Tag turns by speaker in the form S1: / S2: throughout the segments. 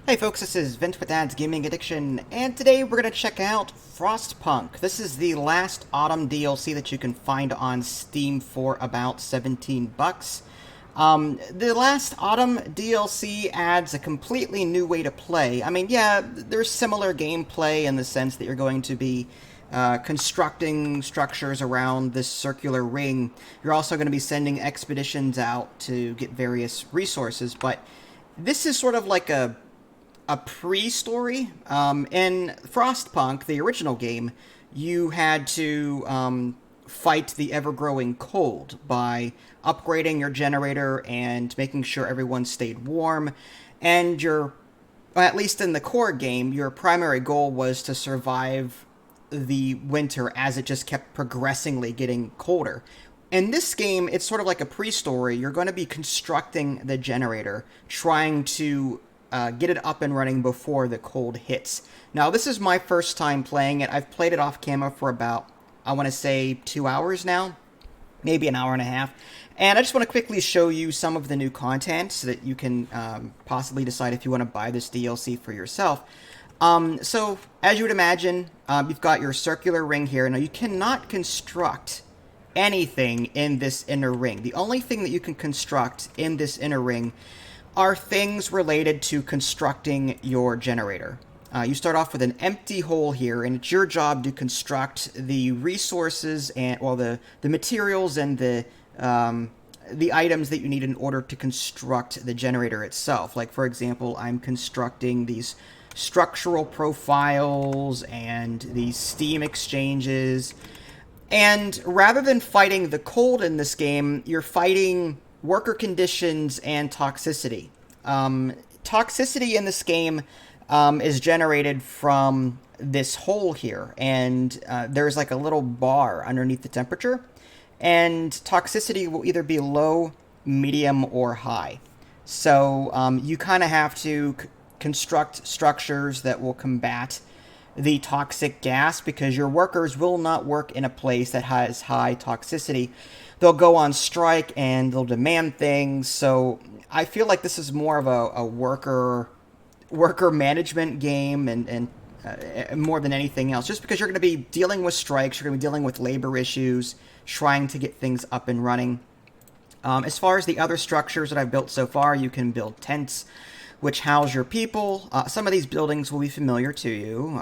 S1: Hey folks, this is Vince with Dad's Gaming Addiction, and today we're going to check out Frostpunk. This is the last autumn DLC that you can find on Steam for about 17 bucks. The last autumn DLC adds a completely new way to play. I mean, yeah, there's similar gameplay in the sense that you're going to be constructing structures around this circular ring. You're also going to be sending expeditions out to get various resources, but this is sort of like a pre-story. In Frostpunk, the original game, you had to fight the ever-growing cold by upgrading your generator and making sure everyone stayed warm. And well, at least in the core game, your primary goal was to survive the winter as it just kept progressively getting colder. In this game, it's sort of like a pre-story. You're going to be constructing the generator, trying to get it up and running before the cold hits. Now, this is my first time playing it. I've played it off camera for about, I want to say, 2 hours now, maybe an hour and a half. And I just want to quickly show you some of the new content so that you can possibly decide if you want to buy this DLC for yourself. So, as you would imagine, you've got your circular ring here. Now, you cannot construct anything in this inner ring. The only thing that you can construct in this inner ring are things related to constructing your generator. You start off with an empty hole here, and it's your job to construct the resources and, well, the materials and the items that you need in order to construct the generator itself. Like, for example, I'm constructing these structural profiles and these steam exchanges. And rather than fighting the cold in this game, you're fighting worker conditions and toxicity. Toxicity in this game is generated from this hole here, and there's like a little bar underneath the temperature, and toxicity will either be low, medium, or high. So you kind of have to construct structures that will combat the toxic gas, because your workers will not work in a place that has high toxicity. They'll go on strike and they'll demand things. So I feel like this is more of a worker management game, and more than anything else, just because you're going to be dealing with strikes, you're going to be dealing with labor issues, trying to get things up and running. As far as the other structures that I've built so far, you can build tents which house your people. Some of these buildings will be familiar to you.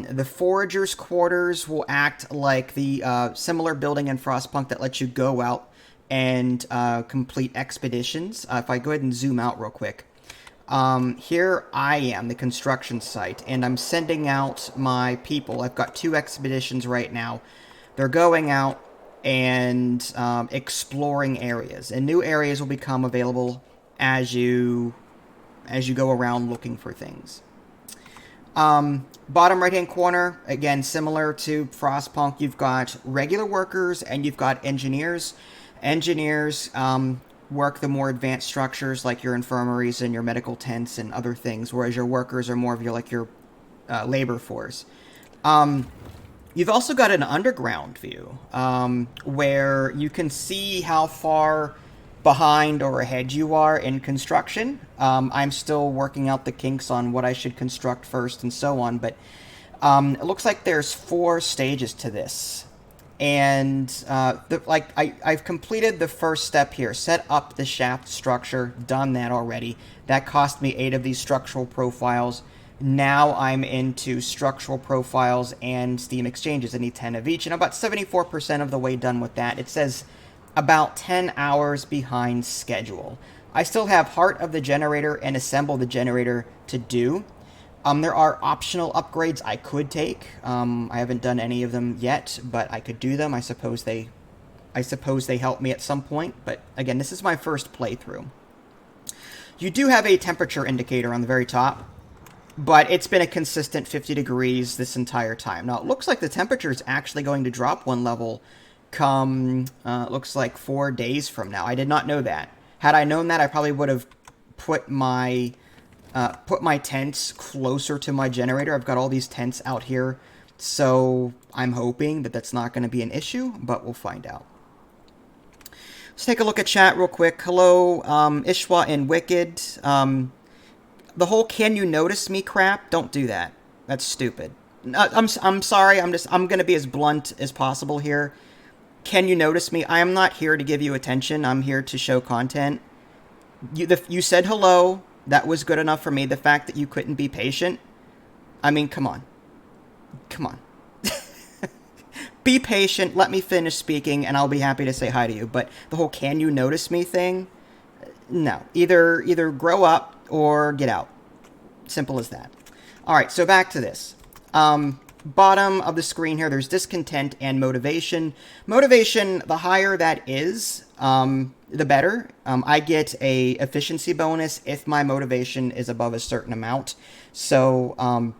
S1: The Foragers' Quarters will act like the similar building in Frostpunk that lets you go out and complete expeditions. If I go ahead and zoom out real quick. Here I am, the construction site, and I'm sending out my people. I've got 2 expeditions right now. They're going out and exploring areas, and new areas will become available as you go around looking for things. Bottom right hand corner, again, similar to Frostpunk, you've got regular workers and you've got engineers. Engineers work the more advanced structures like your infirmaries and your medical tents and other things, whereas your workers are more of your labor force. You've also got an underground view where you can see how far behind or ahead you are in construction. I'm still working out the kinks on what I should construct first and so on, but it looks like there's 4 stages to this. And I've completed the first step here, set up the shaft structure, done that already. That cost me 8 of these structural profiles. Now I'm into structural profiles and steam exchanges. I need 10 of each, and I'm about 74% of the way done with that. It says about 10 hours behind schedule. I still have Heart of the Generator and Assemble the Generator to do. There are optional upgrades I could take. I haven't done any of them yet, but I could do them. I suppose they help me at some point, but again, this is my first playthrough. You do have a temperature indicator on the very top, but it's been a consistent 50 degrees this entire time. Now, it looks like the temperature is actually going to drop 1 level come, looks like 4 days from now. I did not know that. Had I known that, I probably would have put my tents closer to my generator. I've got all these tents out here, so I'm hoping that that's not going to be an issue, but we'll find out. Let's take a look at chat real quick. Hello, Ishwa and Wicked. The whole "can you notice me" crap, don't do that. That's stupid. I'm sorry. I'm gonna be as blunt as possible here. Can you notice me? I am not here to give you attention. I'm here to show content. You said hello. That was good enough for me. The fact that you couldn't be patient, I mean, come on. Come on. Be patient, let me finish speaking, and I'll be happy to say hi to you. But the whole "can you notice me" thing, no. Either grow up or get out. Simple as that. Alright, so back to this. Bottom of the screen here, there's discontent and motivation. Motivation, the higher that is, the better. I get a efficiency bonus if my motivation is above a certain amount. So,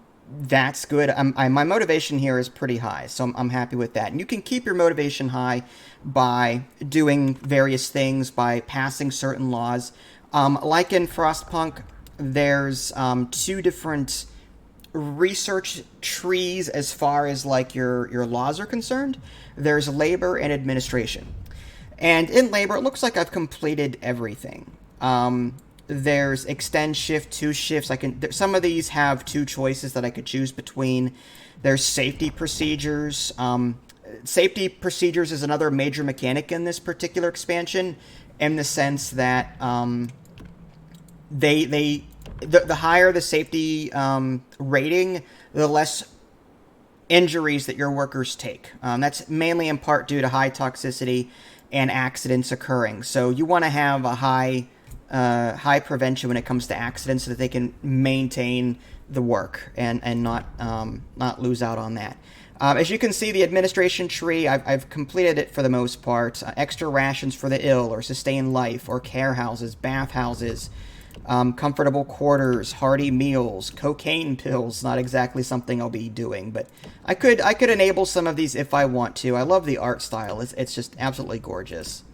S1: that's good. My motivation here is pretty high, so I'm happy with that. And you can keep your motivation high by doing various things, by passing certain laws. Like in Frostpunk, there's 2 different research trees as far as like your laws are concerned. There's labor and administration. And in labor, it looks like I've completed everything. There's extend shift, 2 shifts. Some of these have 2 choices that I could choose between. There's safety procedures. Safety procedures is another major mechanic in this particular expansion, in the sense that the higher the safety rating, the less injuries that your workers take. That's mainly in part due to high toxicity and accidents occurring. So you want to have a high prevention when it comes to accidents, so that they can maintain the work and not lose out on that. As you can see, the administration tree, I've completed it for the most part. Extra rations for the ill, or sustain life, or care houses, bath houses, comfortable quarters, hearty meals, cocaine pills. Not exactly something I'll be doing, but I could enable some of these if I want to. I love the art style. It's just absolutely gorgeous.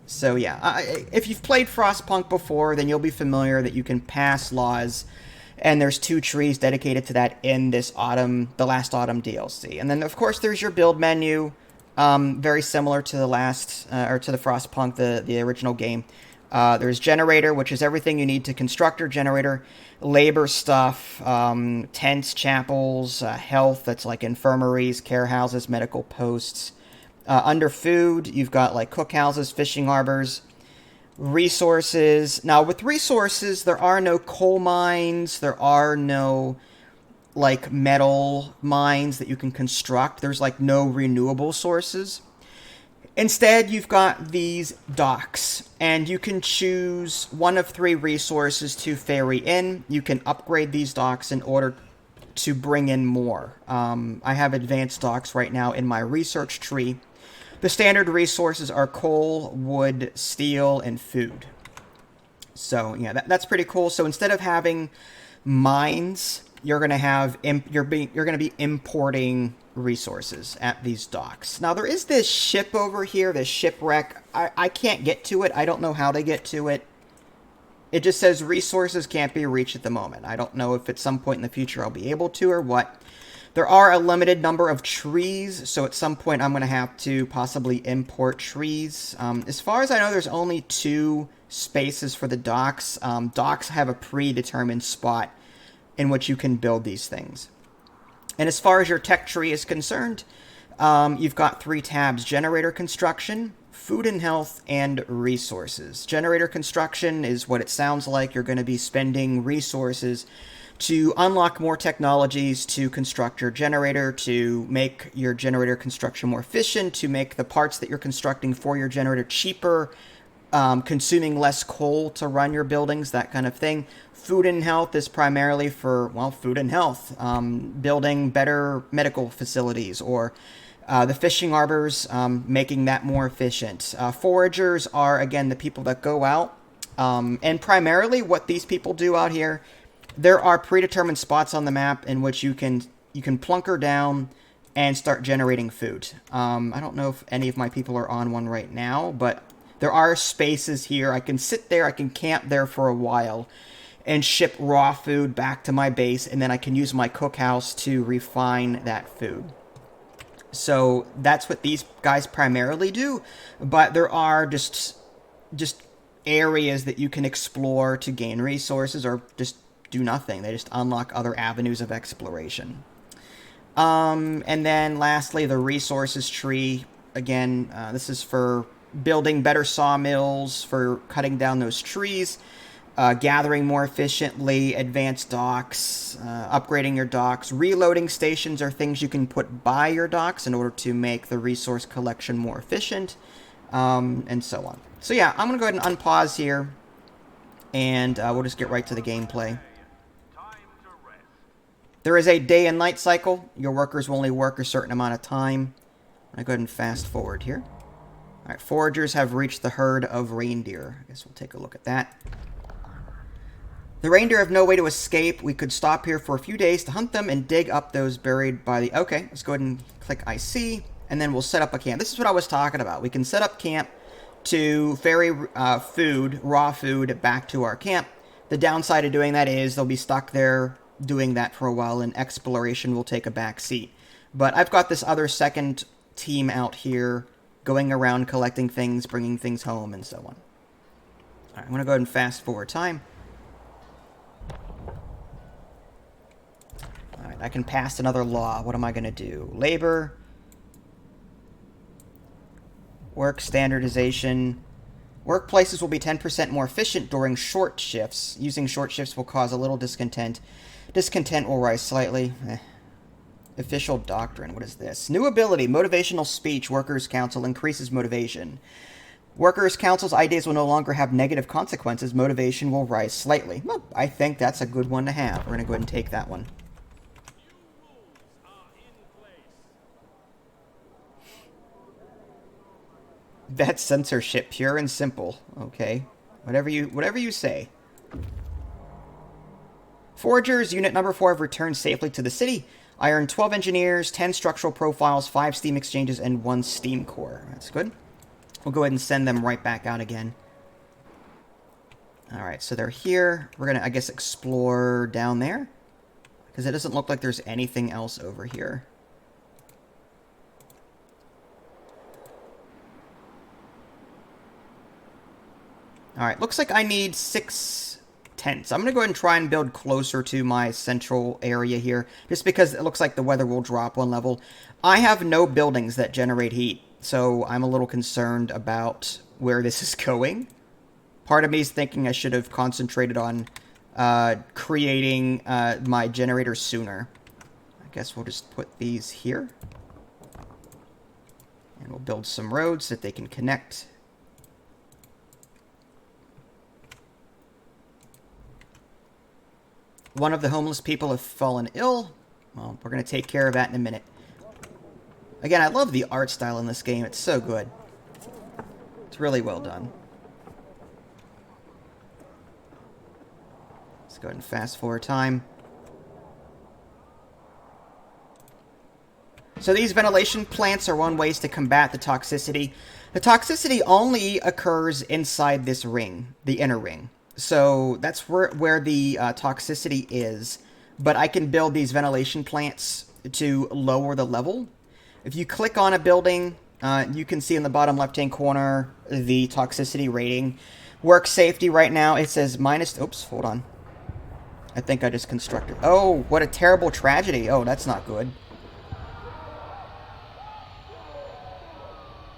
S1: So yeah, if you've played Frostpunk before, then you'll be familiar that you can pass laws, and there's 2 trees dedicated to that in this the last autumn DLC. And then of course there's your build menu, very similar to the to the Frostpunk, the original game. There's generator, which is everything you need to construct your generator. Labor stuff, tents, chapels, health, that's like infirmaries, care houses, medical posts. Under food, you've got like cookhouses, fishing harbors, resources. Now, with resources, there are no coal mines. There are no like metal mines that you can construct. There's like no renewable sources. Instead, you've got these docks, and you can choose one of 3 resources to ferry in. You can upgrade these docks in order to bring in more. I have advanced docks right now in my research tree. The standard resources are coal, wood, steel, and food. So yeah, that's pretty cool. So instead of having mines, you're gonna be importing resources at these docks. Now there is this ship over here, this shipwreck. I can't get to it. I don't know how to get to it. It just says resources can't be reached at the moment. I don't know if at some point in the future I'll be able to or what. There are a limited number of trees, so at some point I'm going to have to possibly import trees. As far as I know, there's only 2 spaces for the docks. Docks have a predetermined spot in which you can build these things. And as far as your tech tree is concerned, you've got 3 tabs: generator construction, food and health, and resources. Generator construction is what it sounds like. You're going to be spending resources to unlock more technologies to construct your generator, to make your generator construction more efficient, to make the parts that you're constructing for your generator cheaper, consuming less coal to run your buildings, that kind of thing. Food and health is primarily for, well, food and health, building better medical facilities, or the fishing harbors, making that more efficient. Foragers are, again, the people that go out, and primarily what these people do out here, there are predetermined spots on the map in which you can plunker down and start generating food. I don't know if any of my people are on one right now, but there are spaces here. I can sit there, I can camp there for a while, and ship raw food back to my base, and then I can use my cookhouse to refine that food. So that's what these guys primarily do, but there are just areas that you can explore to gain resources or just do nothing. They just unlock other avenues of exploration. And then lastly, the resources tree. Again, this is for building better sawmills, for cutting down those trees, gathering more efficiently, advanced docks, upgrading your docks. Reloading stations are things you can put by your docks in order to make the resource collection more efficient, and so on. So yeah, I'm going to go ahead and unpause here, and we'll just get right to the gameplay. There is a day and night cycle. Your workers will only work a certain amount of time. I'm going to go ahead and fast forward here. Alright, foragers have reached the herd of reindeer. I guess we'll take a look at that. The reindeer have no way to escape. We could stop here for a few days to hunt them and dig up those buried by the... Okay, let's go ahead and click I see, and then we'll set up a camp. This is what I was talking about. We can set up camp to ferry food, raw food, back to our camp. The downside of doing that is they'll be stuck there doing that for a while, and exploration will take a back seat. But I've got this other second team out here going around collecting things, bringing things home, and so on. Alright, I'm going to go ahead and fast forward time. Alright, I can pass another law. What am I going to do? Labor. Work standardization. Workplaces will be 10% more efficient during short shifts. Using short shifts will cause a little discontent. Discontent will rise slightly. Official doctrine. What is this? New ability. Motivational speech. Workers' Council increases motivation. Workers' Council's ideas will no longer have negative consequences. Motivation will rise slightly. Well, I think that's a good one to have. We're going to go ahead and take that one. That's censorship, pure and simple. Okay. Whatever you say. Foragers, Unit Number 4 have returned safely to the city. I earned 12 engineers, 10 structural profiles, 5 steam exchanges, and 1 steam core. That's good. We'll go ahead and send them right back out again. Alright, so they're here. We're going to, I guess, explore down there. Because it doesn't look like there's anything else over here. Alright, looks like I need 6 tents. I'm going to go ahead and try and build closer to my central area here, just because it looks like the weather will drop 1 level. I have no buildings that generate heat, so I'm a little concerned about where this is going. Part of me is thinking I should have concentrated on creating my generator sooner. I guess we'll just put these here. And we'll build some roads so that they can connect. One of the homeless people have fallen ill. Well, we're going to take care of that in a minute. Again, I love the art style in this game. It's so good. It's really well done. Let's go ahead and fast forward time. So these ventilation plants are one ways to combat the toxicity. The toxicity only occurs inside this ring, the inner ring. So that's where the toxicity is. But I can build these ventilation plants to lower the level. If you click on a building, you can see in the bottom left-hand corner the toxicity rating. Work safety right now, it says minus... Oops, hold on. I think I just constructed... Oh, what a terrible tragedy. Oh, that's not good.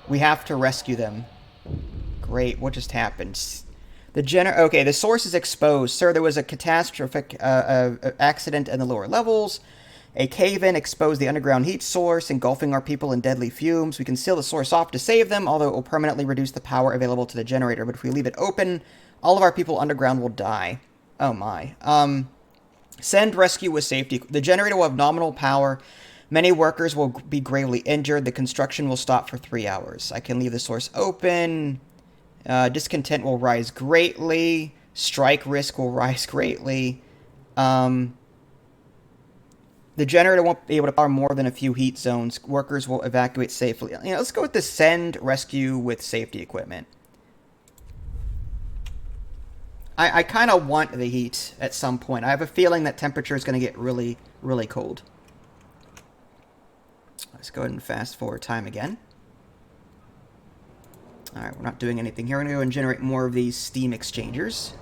S1: We have to rescue them. Great, what just happened? Okay, the source is exposed. Sir, there was a catastrophic accident in the lower levels. A cave-in exposed the underground heat source, engulfing our people in deadly fumes. We can seal the source off to save them, although it will permanently reduce the power available to the generator. But if we leave it open, all of our people underground will die. Oh my. Send rescue with safety. The generator will have nominal power. Many workers will be gravely injured. The construction will stop for 3 hours. I can leave the source open. Discontent will rise greatly. Strike risk will rise greatly. The generator won't be able to power more than a few heat zones. Workers will evacuate safely. You know, let's go with the send rescue with safety equipment. I kind of want the heat at some point. I have a feeling that temperature is going to get really, really cold. Let's go ahead and fast forward time again. Alright, we're not doing anything here. We're going to go and generate more of these steam exchangers.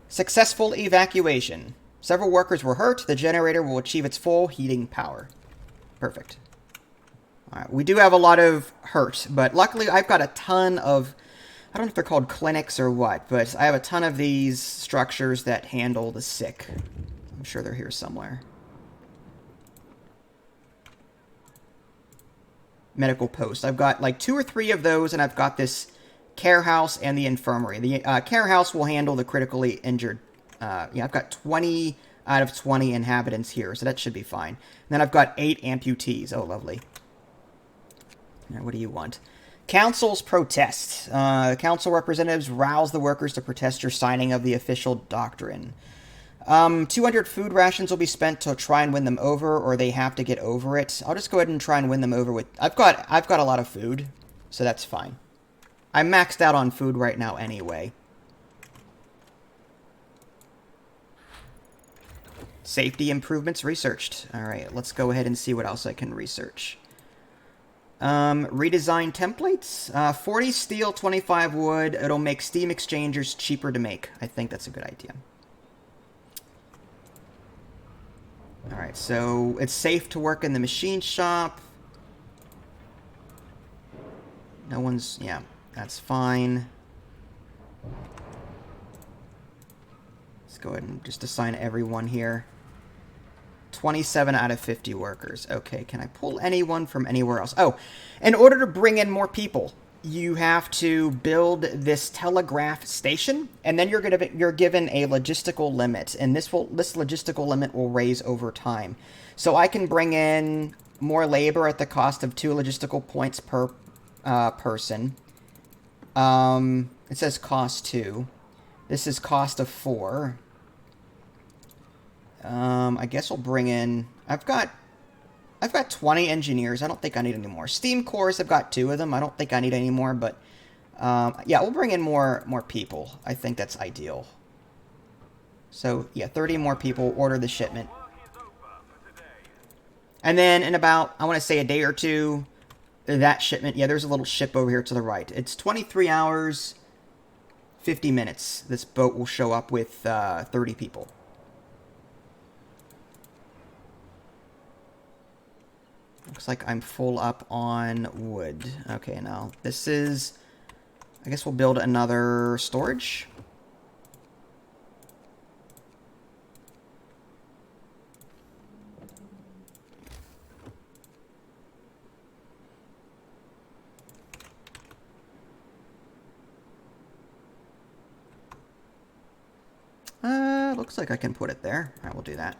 S1: Successful evacuation. Several workers were hurt. The generator will achieve its full heating power. Perfect. Alright, we do have a lot of hurt, but luckily I've got a ton of... I don't know if they're called clinics or what, but I have a ton of these structures that handle the sick. I'm sure they're here somewhere. Medical post. I've got like 2 or 3 of those, and I've got this care house and the infirmary. The care house will handle the critically injured. Yeah, I've got 20 out of 20 inhabitants here, so that should be fine. And then I've got 8 amputees. Oh, lovely. Now, what do you want? Council's protest. Council representatives rouse the workers to protest your signing of the official doctrine. 200 food rations will be spent to try and win them over, or they have to get over it. I'll just go ahead and try and win them over with... I've got a lot of food, so that's fine. I'm maxed out on food right now anyway. Safety improvements researched. Alright, let's go ahead and see what else I can research. Redesign templates. 40 steel, 25 wood. It'll make steam exchangers cheaper to make. I think that's a good idea. Alright, so it's safe to work in the machine shop. No one's... yeah, that's fine. Let's go ahead and just assign everyone here. 27 out of 50 workers. Okay, can I pull anyone from anywhere else? Oh, in order to bring in more people, you have to build this telegraph station, and then you're given a logistical limit, and this logistical limit will raise over time. So I can bring in more labor at the cost of 2 logistical points per person. It says cost 2. This is cost of 4. I guess we'll bring in... I've got 20 engineers. I don't think I need any more. Steam cores, I've got 2 of them. I don't think I need any more, but... yeah, we'll bring in more people. I think that's ideal. So, yeah, 30 more people. Order the shipment. And then in about, I want to say a day or 2, that shipment... Yeah, there's a little ship over here to the right. It's 23 hours, 50 minutes. This boat will show up with 30 people. Looks like I'm full up on wood. Okay, now this is... I guess we'll build another storage. Looks like I can put it there. Alright, we'll do that.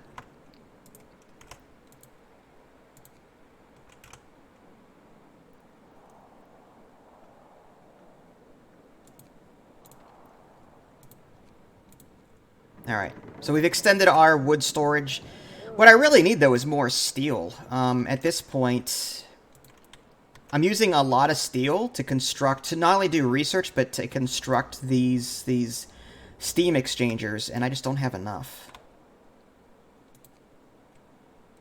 S1: Alright, so we've extended our wood storage. What I really need, though, is more steel. At this point, I'm using a lot of steel to construct, to not only do research, but to construct these steam exchangers, and I just don't have enough.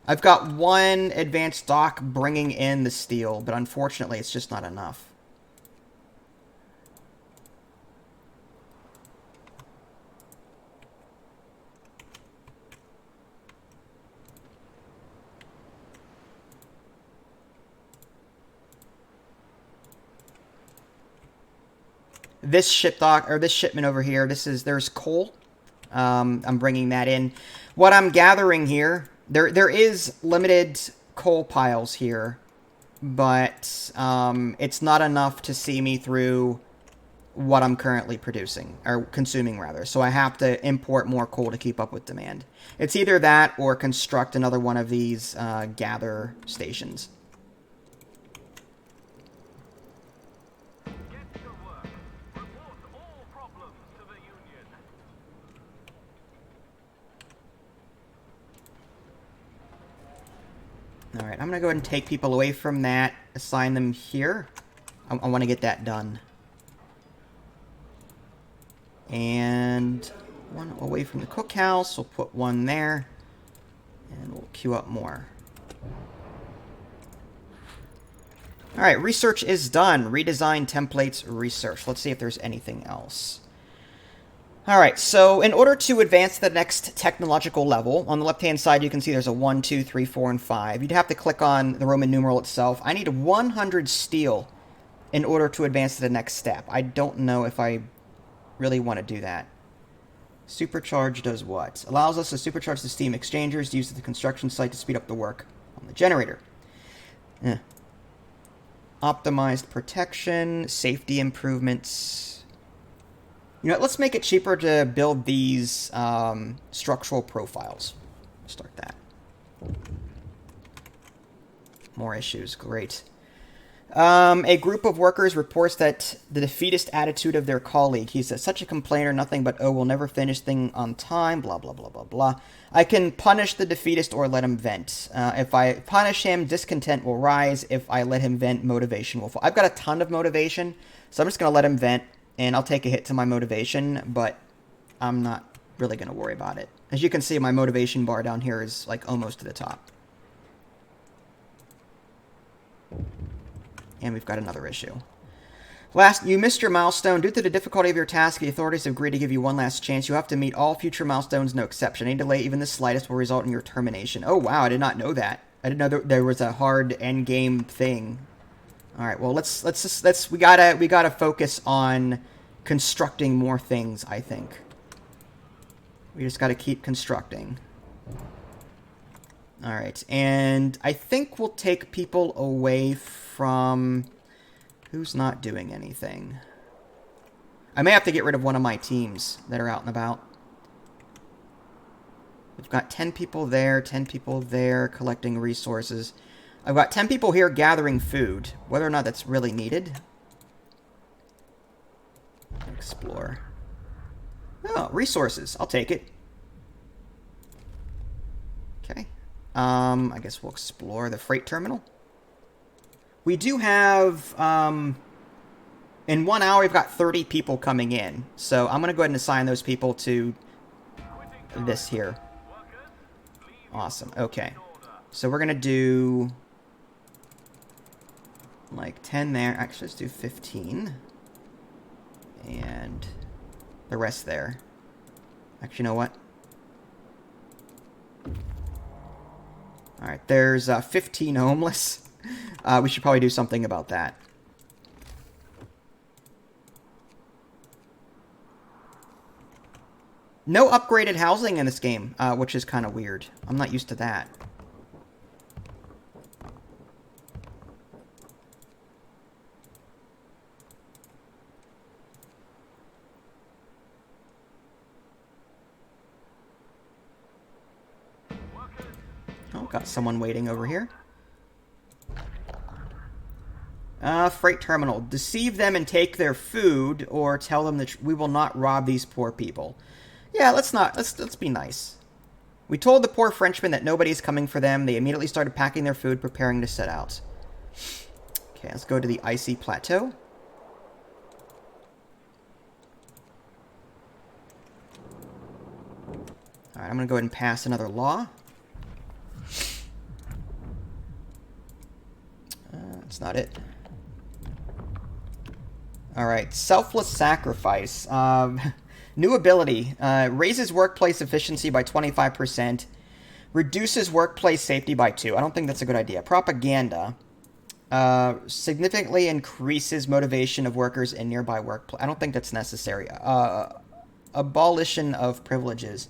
S1: I've got 1 advanced dock bringing in the steel, but unfortunately, it's just not enough. This this shipment over here, there's coal. I'm bringing that in. What I'm gathering here, there is limited coal piles here, but it's not enough to see me through what I'm currently producing, or consuming rather. So I have to import more coal to keep up with demand. It's either that or construct another one of these gather stations. Alright, I'm going to go ahead and take people away from that, assign them here. I want to get that done. And 1 away from the cookhouse, we'll put 1 there. And we'll queue up more. Alright, research is done. Redesign templates research. Let's see if there's anything else. Alright, so in order to advance to the next technological level, on the left-hand side you can see there's a 1, 2, 3, 4, and 5. You'd have to click on the Roman numeral itself. I need 100 steel in order to advance to the next step. I don't know if I really want to do that. Supercharge does what? Allows us to supercharge the steam exchangers used at the construction site to speed up the work on the generator. Optimized protection, safety improvements. You know what, let's make it cheaper to build these structural profiles. Start that. More issues, great. A group of workers reports that the defeatist attitude of their colleague. He's such a complainer, nothing but, oh, we'll never finish thing on time, blah, blah, blah, blah, blah. I can punish the defeatist or let him vent. If I punish him, discontent will rise. If I let him vent, motivation will fall. I've got a ton of motivation, so I'm just going to let him vent, and I'll take a hit to my motivation, but I'm not really going to worry about it. As you can see, my motivation bar down here is, like, almost to the top. And we've got another issue. Last, you missed your milestone. Due to the difficulty of your task, the authorities have agreed to give you one last chance. You have to meet all future milestones, no exception. Any delay, even the slightest, will result in your termination. Oh, wow, I did not know that. I didn't know there was a hard end game thing. All right, well, we gotta focus on constructing more things, I think. We just gotta keep constructing. All right, and I think we'll take people away from... Who's not doing anything? I may have to get rid of one of my teams that are out and about. We've got 10 people there, 10 people there, collecting resources. I've got 10 people here gathering food. Whether or not that's really needed. Explore. Oh, resources. I'll take it. Okay. I guess we'll explore the freight terminal. We do have, in 1 hour, we've got 30 people coming in. So I'm going to go ahead and assign those people to this here. Awesome. Okay. So we're going to do, like, 10 there. Actually, let's do 15. And the rest there. Actually, you know what? Alright, there's 15 homeless. We should probably do something about that. No upgraded housing in this game, which is kind of weird. I'm not used to that. Oh, got someone waiting over here. Freight terminal. Deceive them and take their food, or tell them that we will not rob these poor people. Yeah, let's be nice. We told the poor Frenchmen that nobody's coming for them. They immediately started packing their food, preparing to set out. Okay, let's go to the icy plateau. Alright, I'm going to go ahead and pass another law. That's not it. Alright, selfless sacrifice. New ability. Raises workplace efficiency by 25%. Reduces workplace safety by 2. I don't think that's a good idea. Propaganda. Significantly increases motivation of workers in nearby workplace. I don't think that's necessary. Abolition of privileges.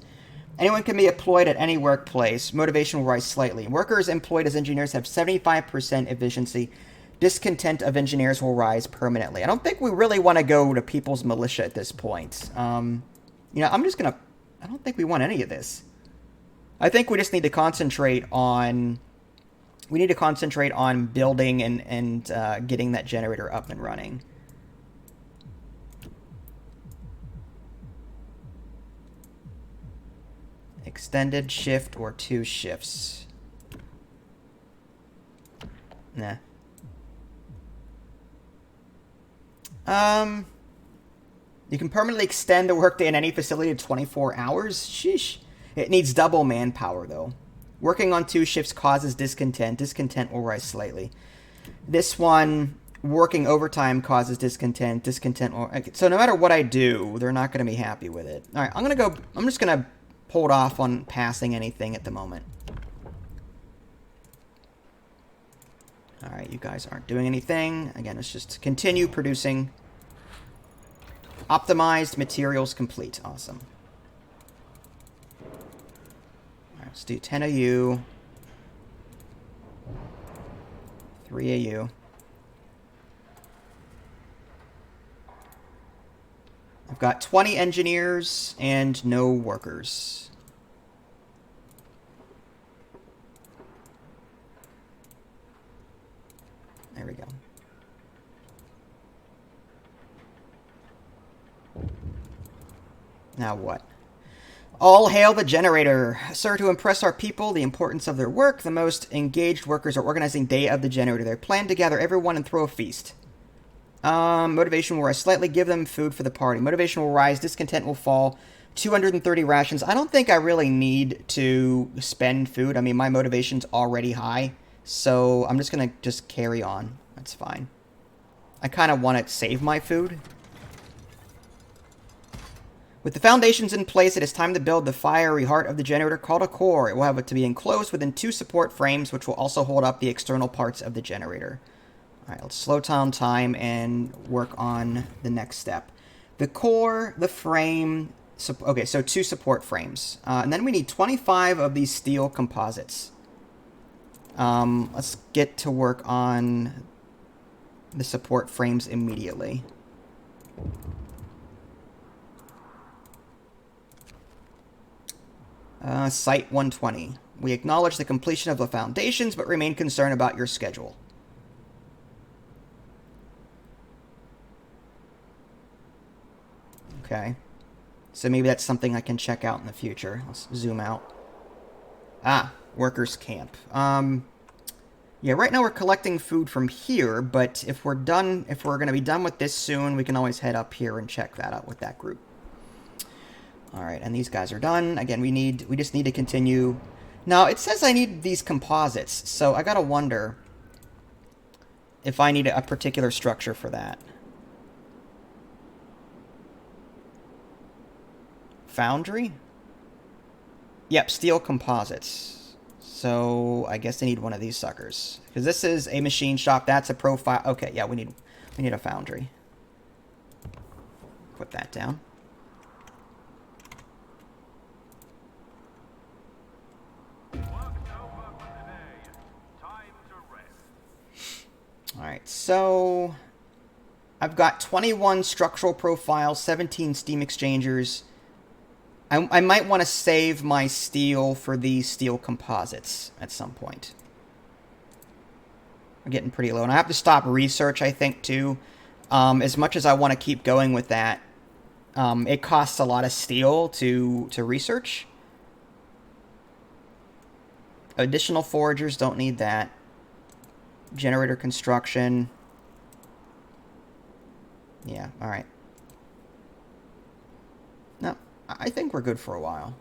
S1: Anyone can be employed at any workplace. Motivation will rise slightly. Workers employed as engineers have 75% efficiency. Discontent of engineers will rise permanently. I don't think we really want to go to people's militia at this point. You know, I'm just going to... I don't think we want any of this. I think we just need to concentrate on... We need to concentrate on building and getting that generator up and running. Extended shift or 2 shifts. Nah. You can permanently extend the workday in any facility to 24 hours? Sheesh. It needs double manpower, though. Working on 2 shifts causes discontent. Discontent will rise slightly. This one, working overtime causes discontent. Discontent will... So no matter what I do, they're not going to be happy with it. All right, I'm just going to hold off on passing anything at the moment. All right, you guys aren't doing anything. Again, it's just continue producing. Optimized materials complete. Awesome. All right, let's do 10 of you. 3 of you. I've got 20 engineers and no workers. There we go. Now what? All hail the generator. Sir, to impress our people, the importance of their work, the most engaged workers are organizing Day of the Generator. They plan to gather everyone and throw a feast. Motivation will rise slightly. Give them food for the party. Motivation will rise. Discontent will fall. 230 rations. I don't think I really need to spend food. I mean, my motivation's already high. So I'm just going to just carry on. That's fine. I kind of want to save my food. With the foundations in place, it is time to build the fiery heart of the generator called a core. It will have to be enclosed within 2 support frames, which will also hold up the external parts of the generator. All right, let's slow down time and work on the next step. The core, the frame... Okay, so 2 support frames. And then we need 25 of these steel composites. Let's get to work on the support frames immediately. Site 120. We acknowledge the completion of the foundations, but remain concerned about your schedule. Okay. So maybe that's something I can check out in the future. Let's zoom out. Ah, workers' camp. Yeah, right now we're collecting food from here, but if we're going to be done with this soon, we can always head up here and check that out with that group. All right, and these guys are done. Again, we just need to continue. Now, it says I need these composites, so I gotta wonder if I need a particular structure for that. Foundry? Yep, steel composites. So I guess I need one of these suckers. Because this is a machine shop, that's a profile. Okay, yeah, we need a foundry. Put that down. Alright, so I've got 21 structural profiles, 17 steam exchangers. I might want to save my steel for these steel composites at some point. We're getting pretty low. And I have to stop research, I think, too. As much as I want to keep going with that, it costs a lot of steel to research. Additional foragers, don't need that. Generator construction. Yeah, alright. No, I think we're good for a while.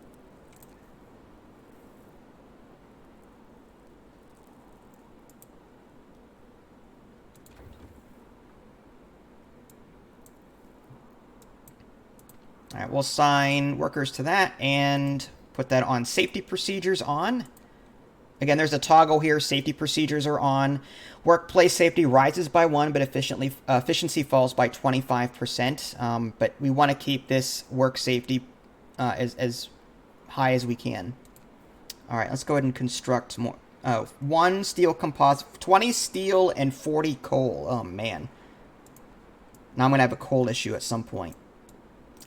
S1: Alright, we'll assign workers to that and put that on safety procedures on. Again, there's a toggle here. Safety procedures are on. Workplace safety rises by 1, but efficiency falls by 25%. But we want to keep this work safety as high as we can. All right, let's go ahead and construct more. 1 steel composite, 20 steel and 40 coal. Oh, man. Now I'm going to have a coal issue at some point.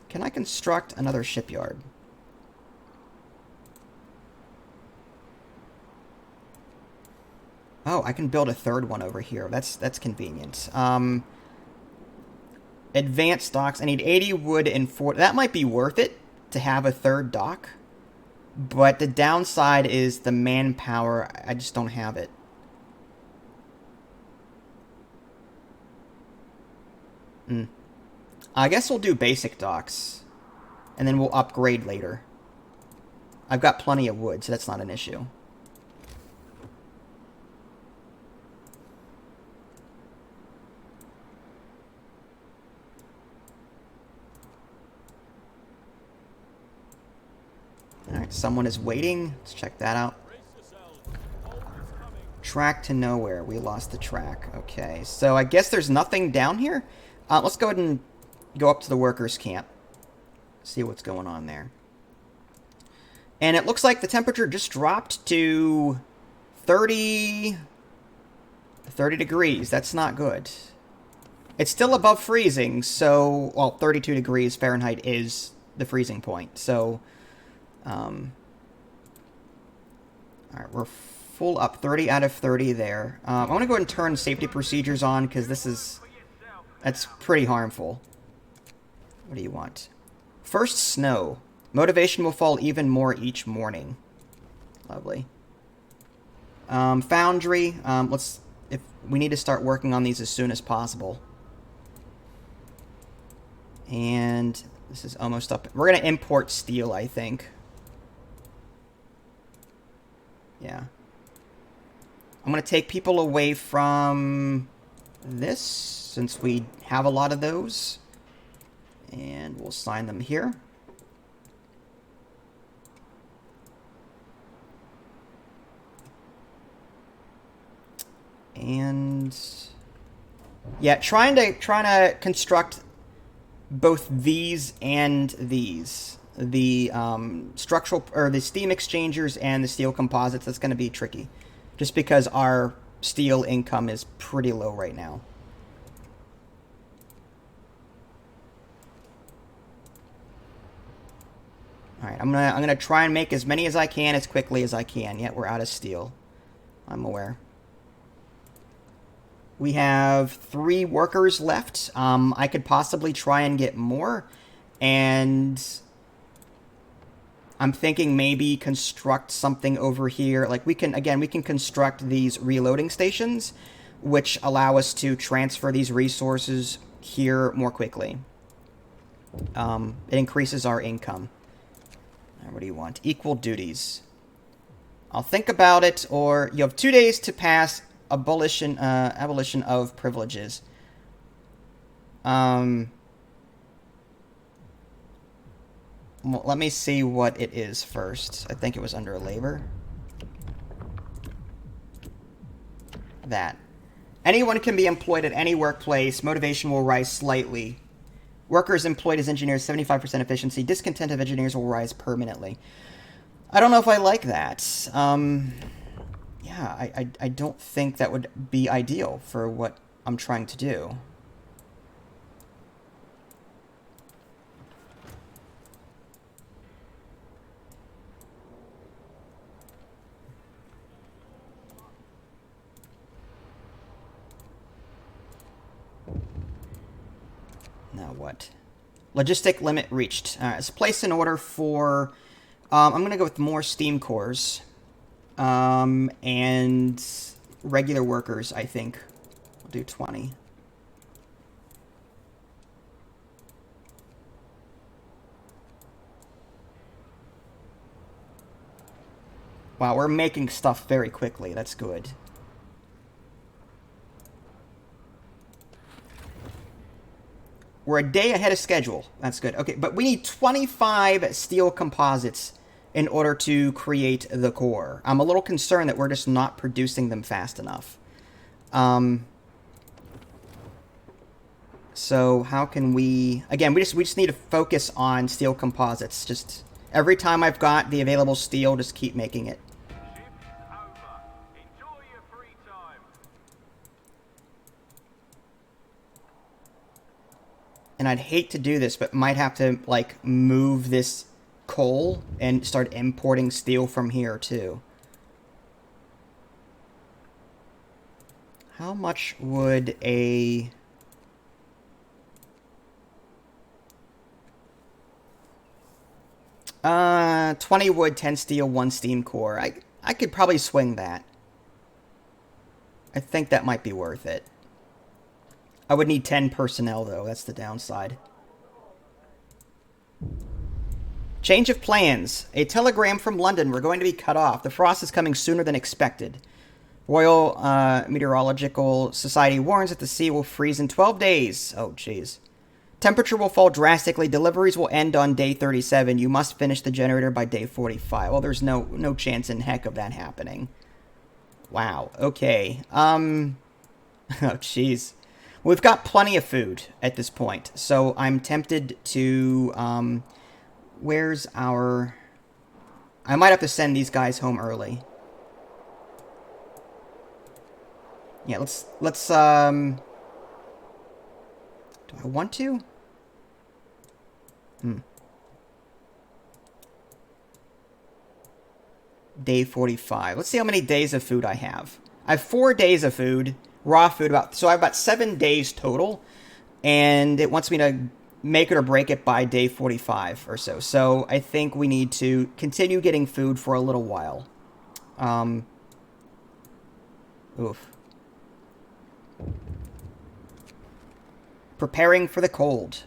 S1: Can I construct another shipyard? Oh, I can build a third one over here. That's convenient. Advanced docks. I need 80 wood and 40. That might be worth it to have a third dock. But the downside is the manpower. I just don't have it. I guess we'll do basic docks. And then we'll upgrade later. I've got plenty of wood, so that's not an issue. Someone is waiting. Let's check that out. Track to nowhere. We lost the track. Okay, so I guess there's nothing down here. Let's go ahead and go up to the workers' camp. See what's going on there. And it looks like the temperature just dropped to 30 degrees. That's not good. It's still above freezing, so... Well, 32 degrees Fahrenheit is the freezing point. So, alright, we're full up. 30 out of 30 there. I want to go ahead and turn safety procedures on, because that's pretty harmful. What do you want? First snow. Motivation will fall even more each morning. Lovely. Foundry. If we need to start working on these as soon as possible. And this is almost up. We're going to import steel, I think. Yeah. I'm going to take people away from this, since we have a lot of those. And we'll assign them here. And yeah, trying to construct both these and these. The structural, or the steam exchangers and the steel composites, that's going to be tricky. Just because our steel income is pretty low right now. Alright, I'm gonna try and make as many as I can as quickly as I can. Yet we're out of steel. I'm aware. We have 3 workers left. I could possibly try and get more. And I'm thinking maybe construct something over here. Like we can construct these reloading stations, which allow us to transfer these resources here more quickly. It increases our income. What do you want? Equal duties. I'll think about it, or you have 2 days to pass abolition of privileges. Well, let me see what it is first. I think it was under labor. That. Anyone can be employed at any workplace. Motivation will rise slightly. Workers employed as engineers, 75% efficiency. Discontent of engineers will rise permanently. I don't know if I like that. Yeah, I don't think that would be ideal for what I'm trying to do. Now what? Logistic limit reached. Let's place an order for... I'm going to go with more steam cores. And regular workers, I think. We'll do 20. Wow, we're making stuff very quickly. That's good. We're a day ahead of schedule. That's good. Okay, but we need 25 steel composites in order to create the core. I'm a little concerned that we're just not producing them fast enough. So how can we... Again, we just need to focus on steel composites. Just every time I've got the available steel, just keep making it. And I'd hate to do this, but might have to, like, move this coal and start importing steel from here, too. How much would a... 20 wood, 10 steel, 1 steam core. I could probably swing that. I think that might be worth it. I would need 10 personnel, though. That's the downside. Change of plans. A telegram from London. We're going to be cut off. The frost is coming sooner than expected. Royal Meteorological Society warns that the sea will freeze in 12 days. Oh, jeez. Temperature will fall drastically. Deliveries will end on day 37. You must finish the generator by day 45. Well, there's no chance in heck of that happening. Wow. Okay. Oh, jeez. We've got plenty of food at this point, so I'm tempted to, where's our... I might have to send these guys home early. Yeah, let's, do I want to? Day 45. Let's see how many days of food I have. I have 4 days of food, raw food, so I have about 7 days total, and it wants me to make it or break it by day 45 or so. So I think we need to continue getting food for a little while. Oof. Preparing for the cold.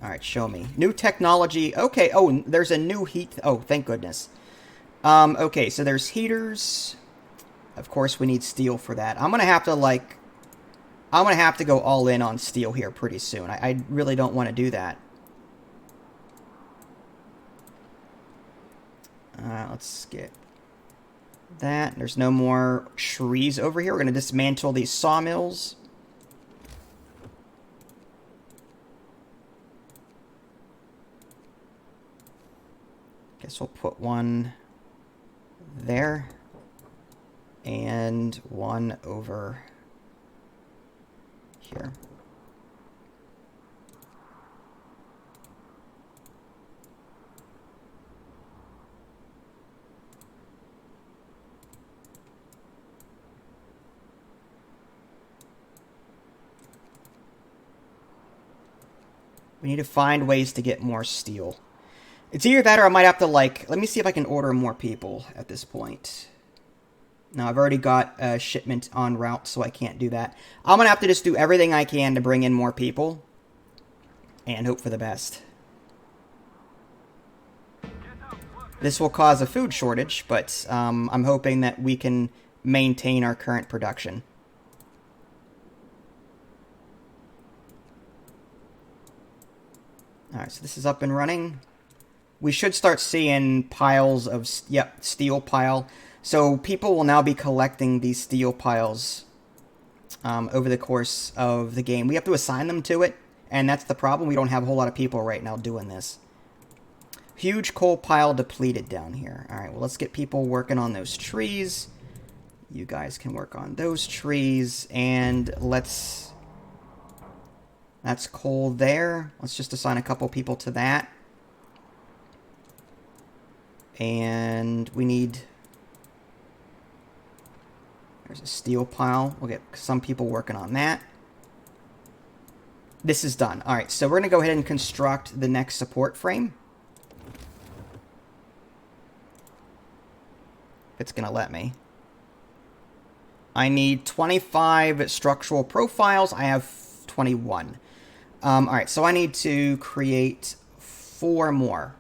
S1: Alright, show me. New technology. Okay, oh, there's a new heat... Oh, thank goodness. Okay, so there's heaters. Of course, we need steel for that. I'm gonna have to, like... I'm gonna have to go all in on steel here pretty soon. I really don't want to do that. Let's skip that. There's no more trees over here. We're gonna dismantle these sawmills. Guess we'll put one there and one over here. We need to find ways to get more steel. It's either that or I might have to, like... Let me see if I can order more people at this point. No, I've already got a shipment en route, so I can't do that. I'm going to have to just do everything I can to bring in more people. And hope for the best. This will cause a food shortage, but I'm hoping that we can maintain our current production. Alright, so this is up and running. We should start seeing piles of, yep, steel pile. So people will now be collecting these steel piles over the course of the game. We have to assign them to it, and that's the problem. We don't have a whole lot of people right now doing this. Huge coal pile depleted down here. Alright, well, let's get people working on those trees. You guys can work on those trees, and let's... That's coal there. Let's just assign a couple people to that. And we need... There's a steel pile. We'll get some people working on that. This is done. Alright, so we're going to go ahead and construct the next support frame. If it's going to let me. I need 25 structural profiles. I have 21. Alright, so I need to create 4 more.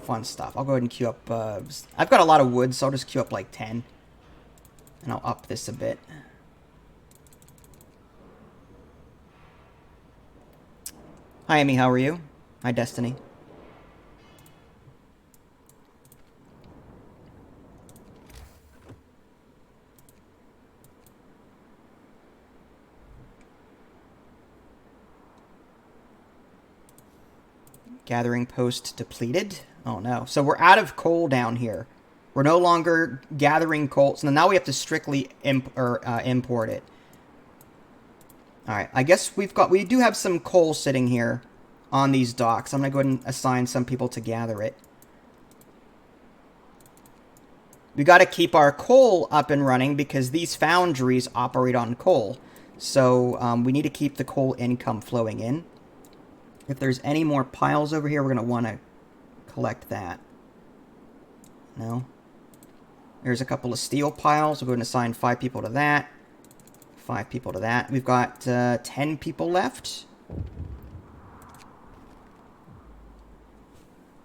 S1: Fun stuff. I'll go ahead and queue up... I've got a lot of wood, so I'll just queue up like 10. And I'll up this a bit. Hi, Amy. How are you? Hi, Destiny. Gathering post depleted. Oh no. So we're out of coal down here. We're no longer gathering coal. So now we have to strictly import it. Alright. I guess we do have some coal sitting here on these docks. I'm going to go ahead and assign some people to gather it. We got to keep our coal up and running because these foundries operate on coal. So we need to keep the coal income flowing in. If there's any more piles over here, we're going to want to collect that. No? There's a couple of steel piles. We'll go ahead and assign 5 people to that. 5 people to that. We've got 10 people left.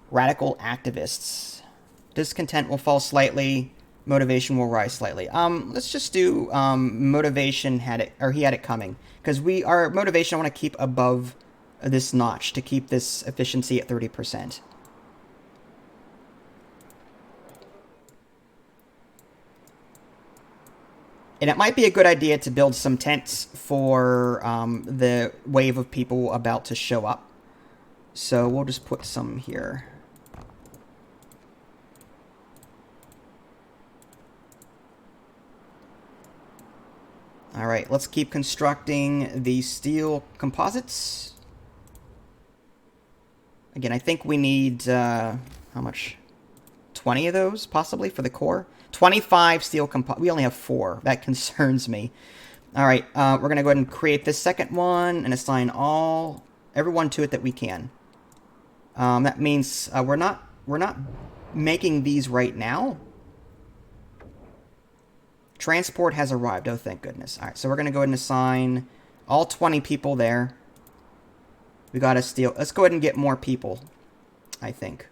S1: Radical activists. Discontent will fall slightly. Motivation will rise slightly. Let's just do motivation had it, or he had it coming, because our motivation I want to keep above this notch to keep this efficiency at 30%. And it might be a good idea to build some tents for the wave of people about to show up. So we'll just put some here. Alright, let's keep constructing the steel composites. Again, I think we need, how much? 20 of those, possibly, for the core? 25 steel composites. We only have 4. That concerns me. Alright, we're going to go ahead and create this second one and assign everyone to it that we can. That means we're not making these right now. Transport has arrived. Oh, thank goodness. All right, so we're going to go ahead and assign all 20 people there. We got to steal. Let's go ahead and get more people, I think.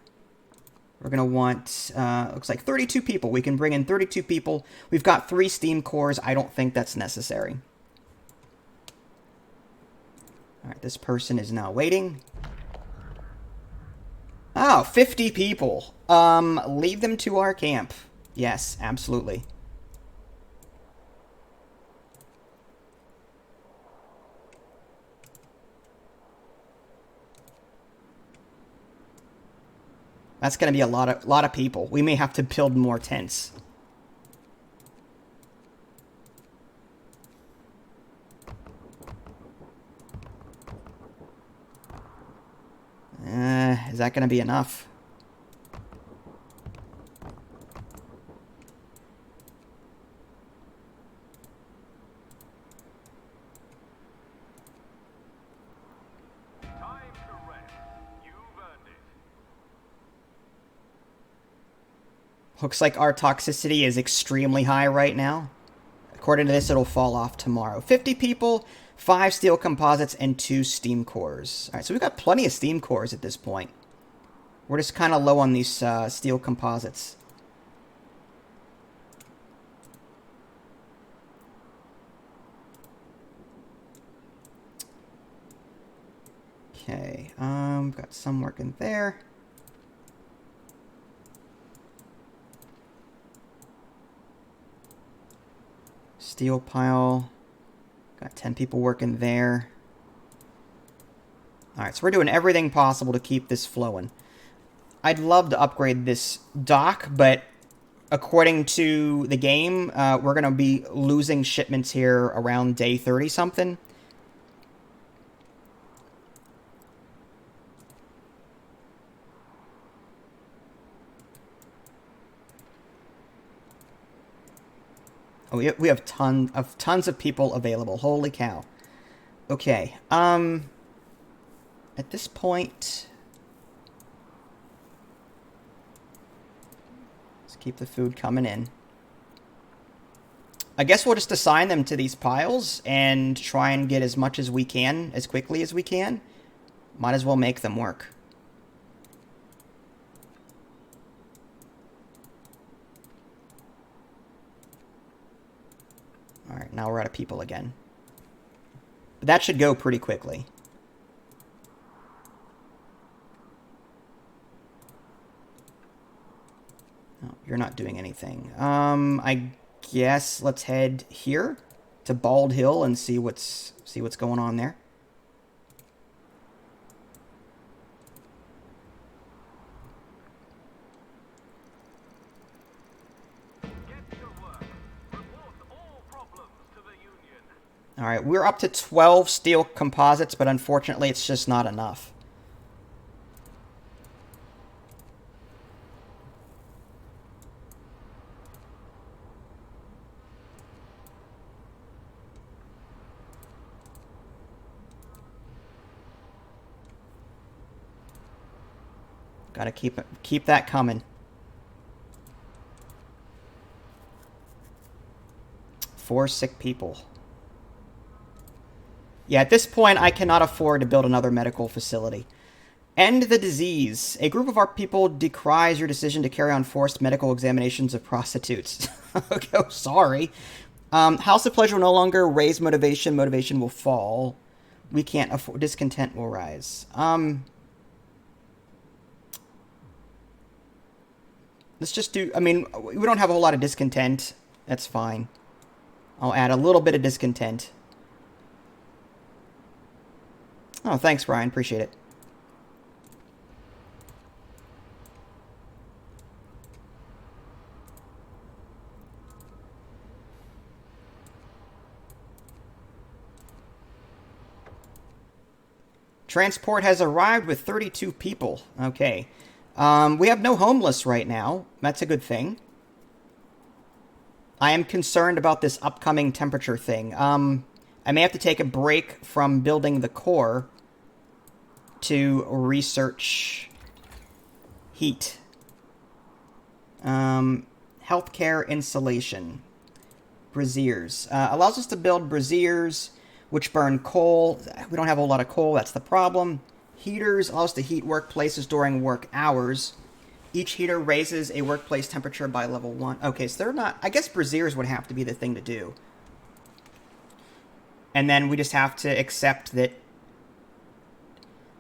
S1: We're going to want, looks like 32 people. We can bring in 32 people. We've got 3 steam cores. I don't think that's necessary. All right, this person is now waiting. Oh, 50 people. Leave them to our camp. Yes, absolutely. That's going to be a lot of people. We may have to build more tents. Is that going to be enough? Looks like our toxicity is extremely high right now. According to this, it'll fall off tomorrow. 50 people, 5 steel composites, and 2 steam cores. Alright, so we've got plenty of steam cores at this point. We're just kind of low on these steel composites. Okay, got some working there. Steel pile. Got 10 people working there. Alright, so we're doing everything possible to keep this flowing. I'd love to upgrade this dock, but according to the game, we're going to be losing shipments here around day 30-something. Oh, we have tons of people available. Holy cow. Okay. At this point, let's keep the food coming in. I guess we'll just assign them to these piles and try and get as much as we can, as quickly as we can. Might as well make them work. Alright, now we're out of people again. But that should go pretty quickly. No, you're not doing anything. I guess let's head here to Bald Hill and see what's going on there. Alright, we're up to 12 steel composites, but unfortunately it's just not enough. Gotta keep that coming. 4 sick people. Yeah, at this point, I cannot afford to build another medical facility. End the disease. A group of our people decries your decision to carry on forced medical examinations of prostitutes. Okay, oh, sorry. House of Pleasure will no longer raise motivation. Motivation will fall. We can't afford... Discontent will rise. Let's just do... I mean, we don't have a whole lot of discontent. That's fine. I'll add a little bit of discontent. Oh, thanks, Ryan. Appreciate it. Transport has arrived with 32 people. Okay. We have no homeless right now. That's a good thing. I am concerned about this upcoming temperature thing. I may have to take a break from building the core to research heat. Healthcare insulation. Braziers. Allows us to build braziers, which burn coal. We don't have a whole lot of coal, that's the problem. Heaters allow us to heat workplaces during work hours. Each heater raises a workplace temperature by level 1. Okay, so they're not... I guess braziers would have to be the thing to do. And then we just have to accept that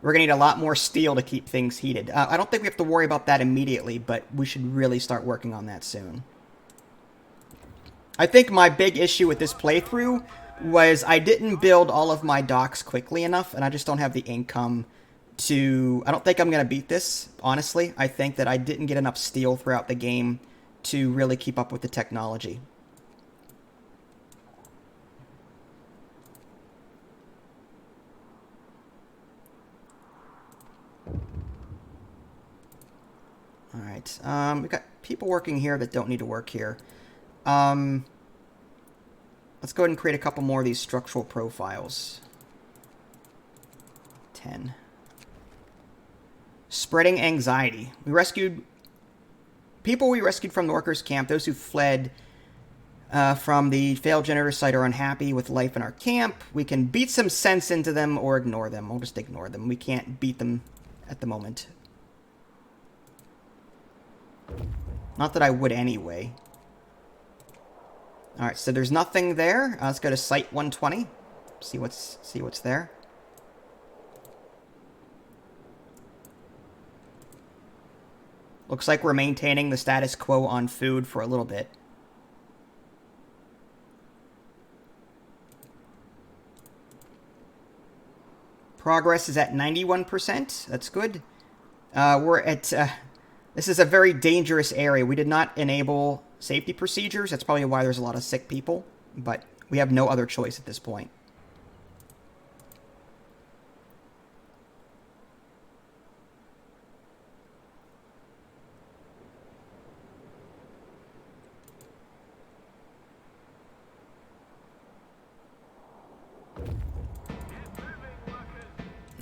S1: we're going to need a lot more steel to keep things heated. I don't think we have to worry about that immediately, but we should really start working on that soon. I think my big issue with this playthrough was I didn't build all of my docks quickly enough, and I just don't have the income to... I don't think I'm going to beat this, honestly. I think that I didn't get enough steel throughout the game to really keep up with the technology. Alright, we've got people working here that don't need to work here. Let's go ahead and create a couple more of these structural profiles. 10. Spreading anxiety. We rescued from the workers' camp. Those who fled from the failed generator site are unhappy with life in our camp. We can beat some sense into them or ignore them. We'll just ignore them. We can't beat them at the moment. Not that I would anyway. Alright, so there's nothing there. Let's go to Site 120. See what's there. Looks like we're maintaining the status quo on food for a little bit. Progress is at 91%. That's good. We're at... this is a very dangerous area. We did not enable safety procedures. That's probably why there's a lot of sick people. But we have no other choice at this point.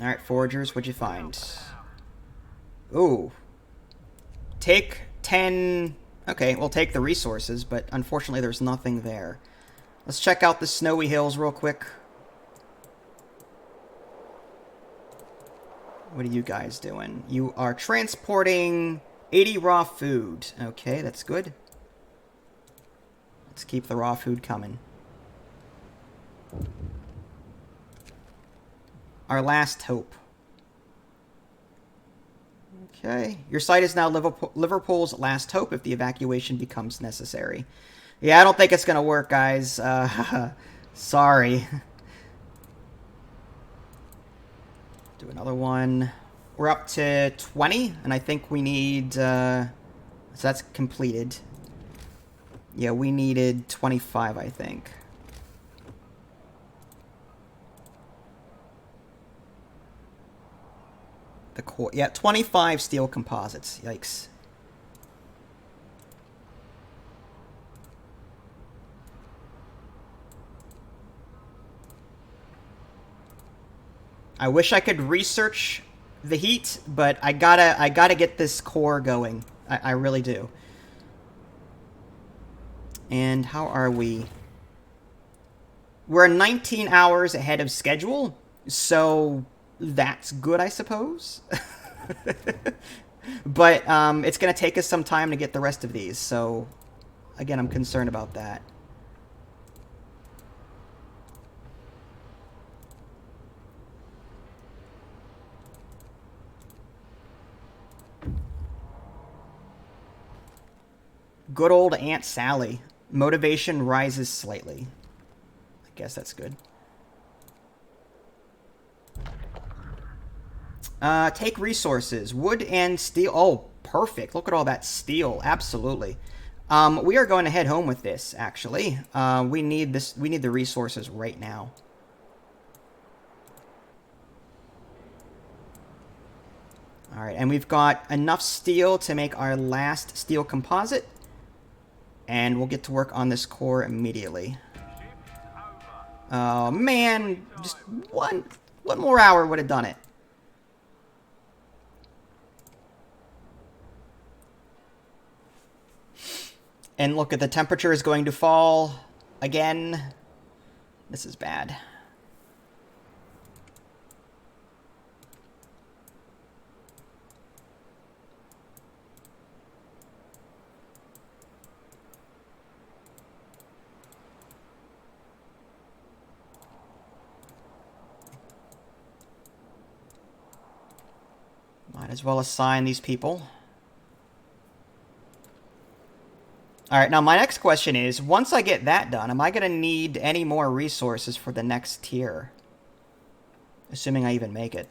S1: Alright, foragers, what'd you find? Ooh. Take 10... Okay, we'll take the resources, but unfortunately there's nothing there. Let's check out the snowy hills real quick. What are you guys doing? You are transporting 80 raw food. Okay, that's good. Let's keep the raw food coming. Our last hope. Okay. Your site is now Liverpool's last hope if the evacuation becomes necessary. Yeah, I don't think it's going to work, guys. Sorry. Do another one. We're up to 20, and I think we need... so that's completed. Yeah, we needed 25, I think. The core, yeah, 25 steel composites. Yikes. I wish I could research the heat, but I gotta get this core going. I really do. And how are we? We're 19 hours ahead of schedule, so that's good, I suppose. But it's going to take us some time to get the rest of these, so again, I'm concerned about that. Good old Aunt Sally. Motivation rises slightly. I guess that's good. Take resources. Wood and steel. Oh, perfect. Look at all that steel. Absolutely. We are going to head home with this, actually. We need this. We need the resources right now. Alright, and we've got enough steel to make our last steel composite. And we'll get to work on this core immediately. Oh, man. Just one more hour would have done it. And look, at the temperature is going to fall again. This is bad. Might as well assign these people. Alright, now my next question is, once I get that done, am I going to need any more resources for the next tier? Assuming I even make it.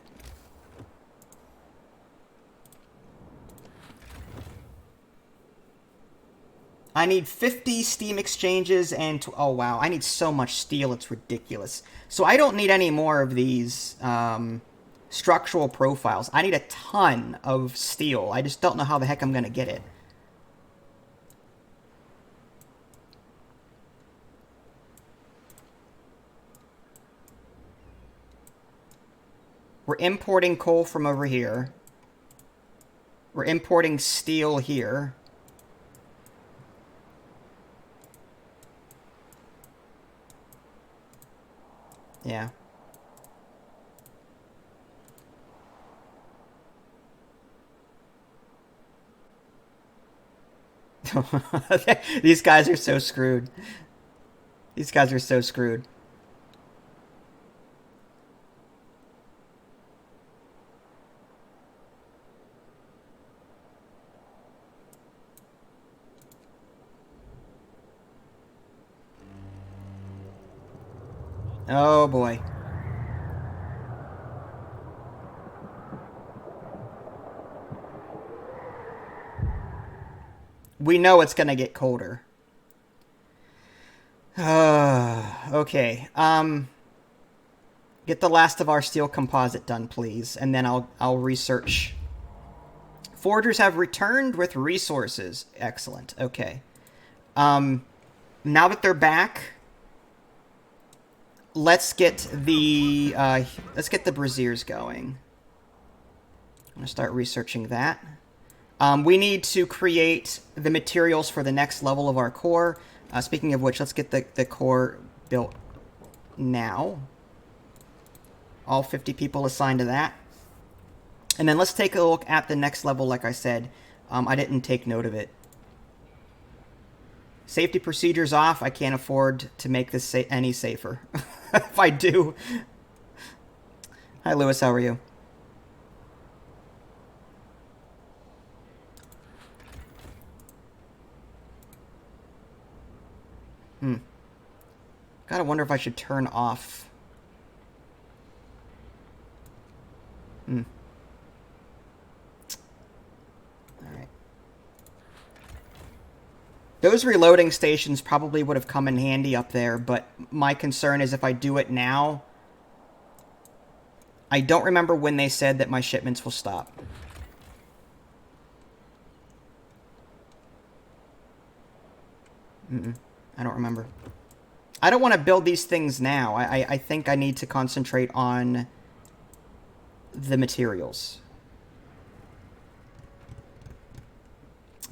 S1: I need 50 Steam exchanges and... oh, wow. I need so much steel, it's ridiculous. So I don't need any more of these structural profiles. I need a ton of steel. I just don't know how the heck I'm going to get it. We're importing coal from over here. We're importing steel here. Yeah. These guys are so screwed. These guys are so screwed. Oh boy. We know it's gonna get colder. Okay. Get the last of our steel composite done, please, and then I'll research. Forgers have returned with resources. Excellent. Okay. Now that they're back, let's get the braziers going. I'm gonna start researching that. We need to create the materials for the next level of our core. Speaking of which, let's get the core built now. All 50 people assigned to that. And then let's take a look at the next level, like I said. I didn't take note of it. Safety procedures off. I can't afford to make this any safer. If I do. Hi, Lewis. How are you? Gotta wonder if I should turn off. Alright. Those reloading stations probably would have come in handy up there, but my concern is if I do it now, I don't remember when they said that my shipments will stop. I don't remember. I don't want to build these things now. I think I need to concentrate on the materials.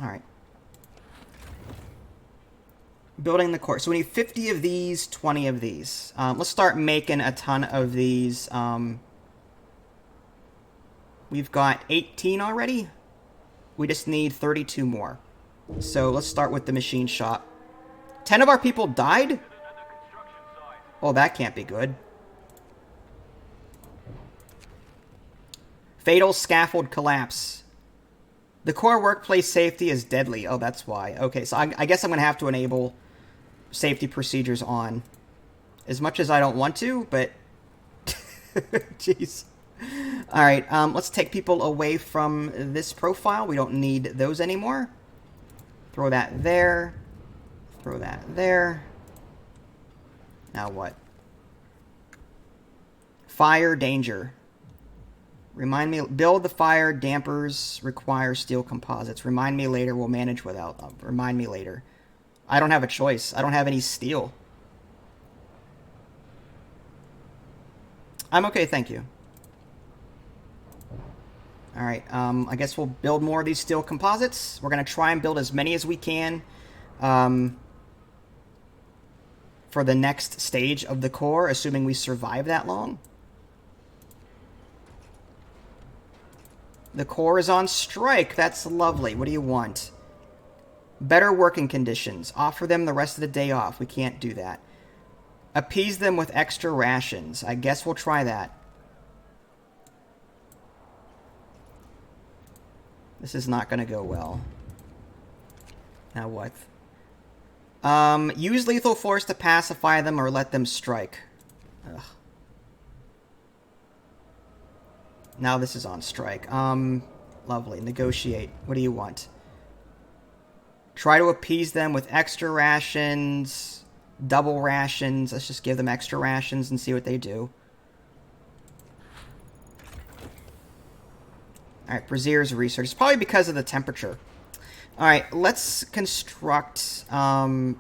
S1: Alright. Building the core. So we need 50 of these, 20 of these. Let's start making a ton of these We've got 18 already. We just need 32 more. So let's start with the machine shop. 10 of our people died? Oh, that can't be good. Fatal scaffold collapse. The core workplace safety is deadly. Oh, that's why. Okay, so I guess I'm going to have to enable safety procedures on. As much as I don't want to, but... Jeez. Alright, let's take people away from this profile. We don't need those anymore. Throw that there. Throw that there. Now what? Fire danger. Remind me, build the fire dampers require steel composites. Remind me later, we'll manage without them. Remind me later. I don't have a choice. I don't have any steel. I'm okay, thank you. Alright, I guess we'll build more of these steel composites. We're going to try and build as many as we can for the next stage of the core, assuming we survive that long. The core is on strike. That's lovely. What do you want? Better working conditions. Offer them the rest of the day off. We can't do that. Appease them with extra rations. I guess we'll try that. This is not going to go well. Now what? Use lethal force to pacify them or let them strike. Ugh. Now this is on strike. Lovely. Negotiate. What do you want? Try to appease them with extra rations, double rations. Let's just give them extra rations and see what they do. Alright, Brazier's research. It's probably because of the temperature. Alright, let's construct... I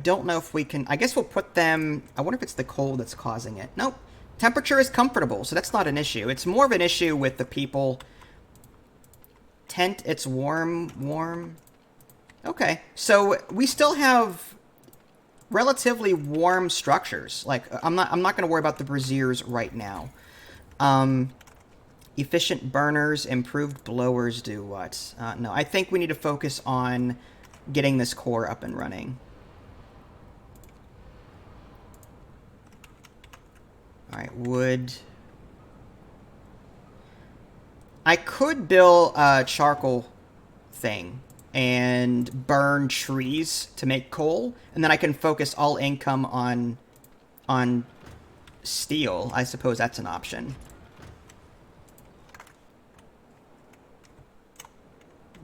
S1: don't know if we can... I guess we'll put them... I wonder if it's the cold that's causing it. Nope. Temperature is comfortable, so that's not an issue. It's more of an issue with the people. Tent, it's warm. Okay, so we still have relatively warm structures. Like, I'm not going to worry about the braziers right now. Efficient burners, improved blowers do what? No, I think we need to focus on getting this core up and running. Alright, wood. I could build a charcoal thing and burn trees to make coal, and then I can focus all income on steel. I suppose that's an option.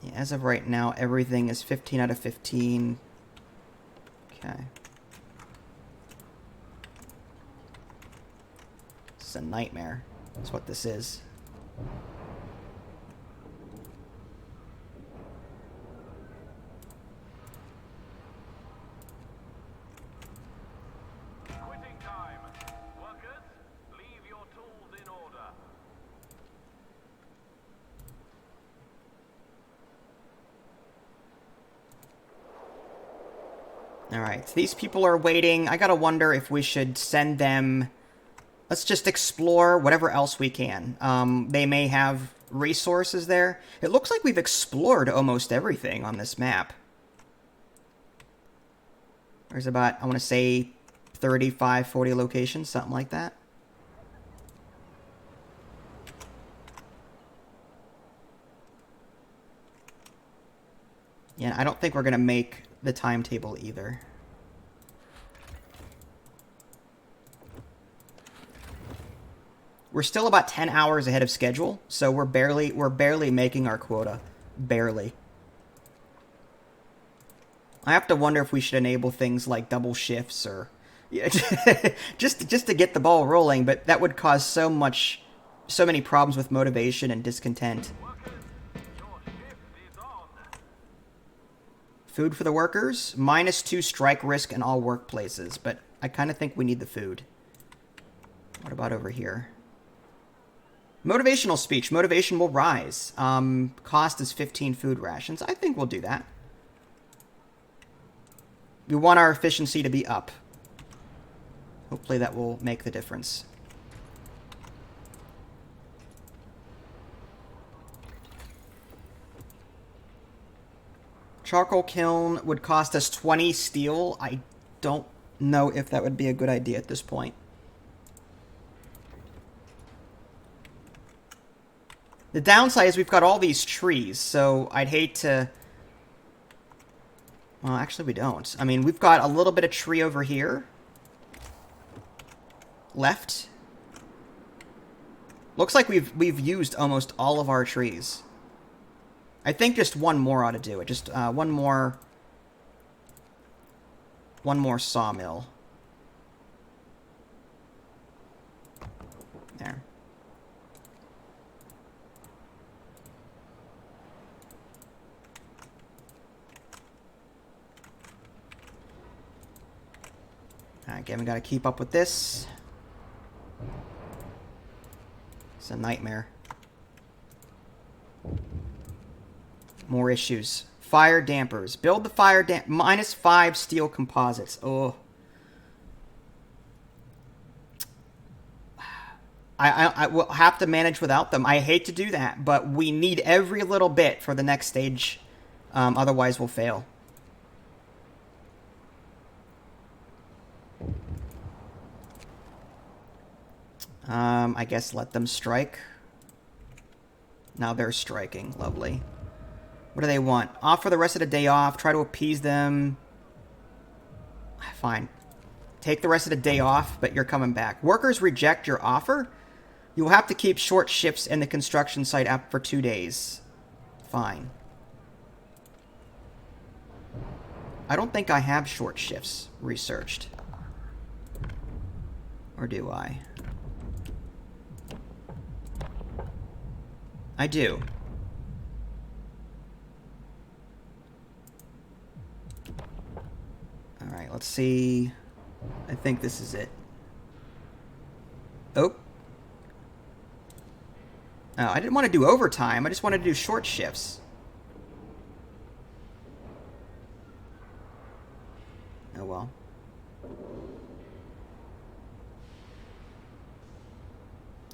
S1: Yeah, as of right now, everything is 15 out of 15. Okay. A nightmare. That's what this is.
S2: Quitting time. Workers, leave your tools in order.
S1: Alright, so these people are waiting. I gotta wonder if we should send them... Let's just explore whatever else we can. They may have resources there. It looks like we've explored almost everything on this map. There's about, I want to say, 35, 40 locations, something like that. Yeah, I don't think we're going to make the timetable either. We're still about 10 hours ahead of schedule, so we're barely making our quota. Barely. I have to wonder if we should enable things like double shifts or yeah, just to get the ball rolling, but that would cause so many problems with motivation and discontent. Food for the workers, -2 strike risk in all workplaces, but I kind of think we need the food. What about over here? Motivational speech. Motivation will rise. Cost is 15 food rations. I think we'll do that. We want our efficiency to be up. Hopefully that will make the difference. charcoal kiln would cost us 20 steel. I don't know if that would be a good idea at this point. The downside is we've got all these trees, so I'd hate to... Well, actually we don't. I mean, we've got a little bit of tree over here. Left. Looks like we've used almost all of our trees. I think just one more ought to do it. Just one more sawmill. There. Again, we gotta keep up with this. It's a nightmare. More issues. Fire dampers. Build the fire damp... -5 steel composites. Oh. I will have to manage without them. I hate to do that, but we need every little bit for the next stage. Otherwise, we'll fail. I guess let them strike. Now they're striking. Lovely. What do they want? Offer the rest of the day off. Try to appease them. Fine. Take the rest of the day off, but you're coming back. Workers reject your offer? You will have to keep short shifts in the construction site up for 2 days. Fine. I don't think I have short shifts researched. Or do I? I do. Alright, let's see. I think this is it. Oh. Oh, I didn't want to do overtime. I just wanted to do short shifts. Oh, well.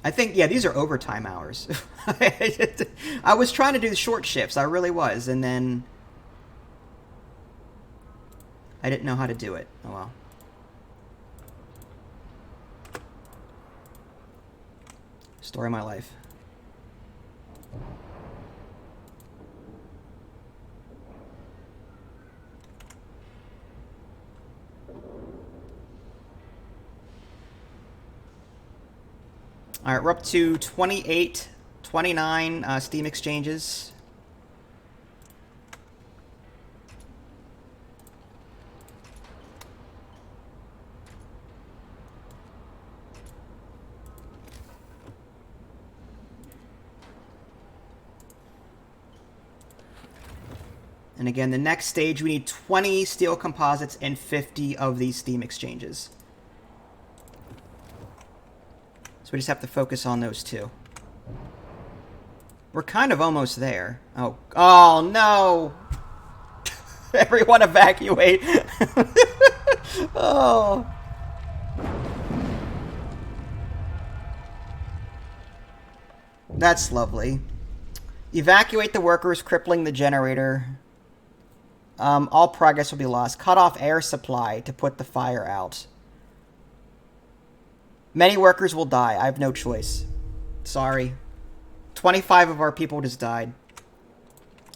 S1: I think, yeah, these are overtime hours. I was trying to do the short shifts. I really was. And then I didn't know how to do it. Oh, well. Story of my life. All right, we're up to 28, 29 Steam exchanges. And again, the next stage, we need 20 steel composites and 50 of these Steam exchanges. So we just have to focus on those two. We're kind of almost there. Oh, oh no! Everyone evacuate! Oh. That's lovely. Evacuate the workers, crippling the generator. All progress will be lost. Cut off air supply to put the fire out. Many workers will die. I have no choice. Sorry. 25 of our people just died.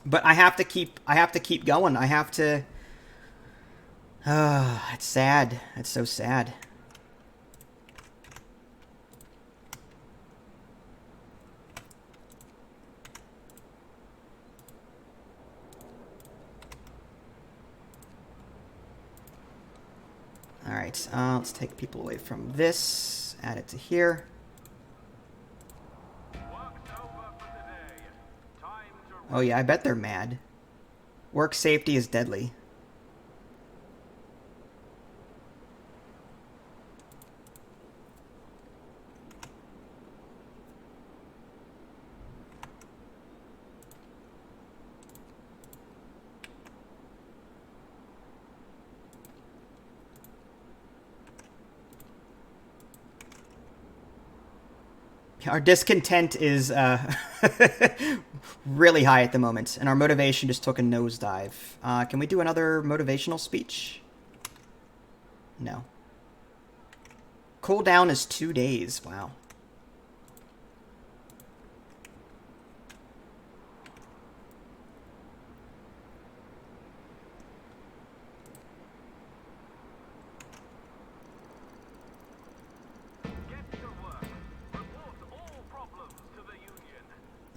S1: But I have to keep going. I have to... it's sad. It's so sad. Alright, let's take people away from this. Add it to here. Oh yeah, I bet they're mad. Work safety is deadly. Our discontent is really high at the moment, and our motivation just took a nosedive. Can we do another motivational speech? No. Cooldown is 2 days. Wow.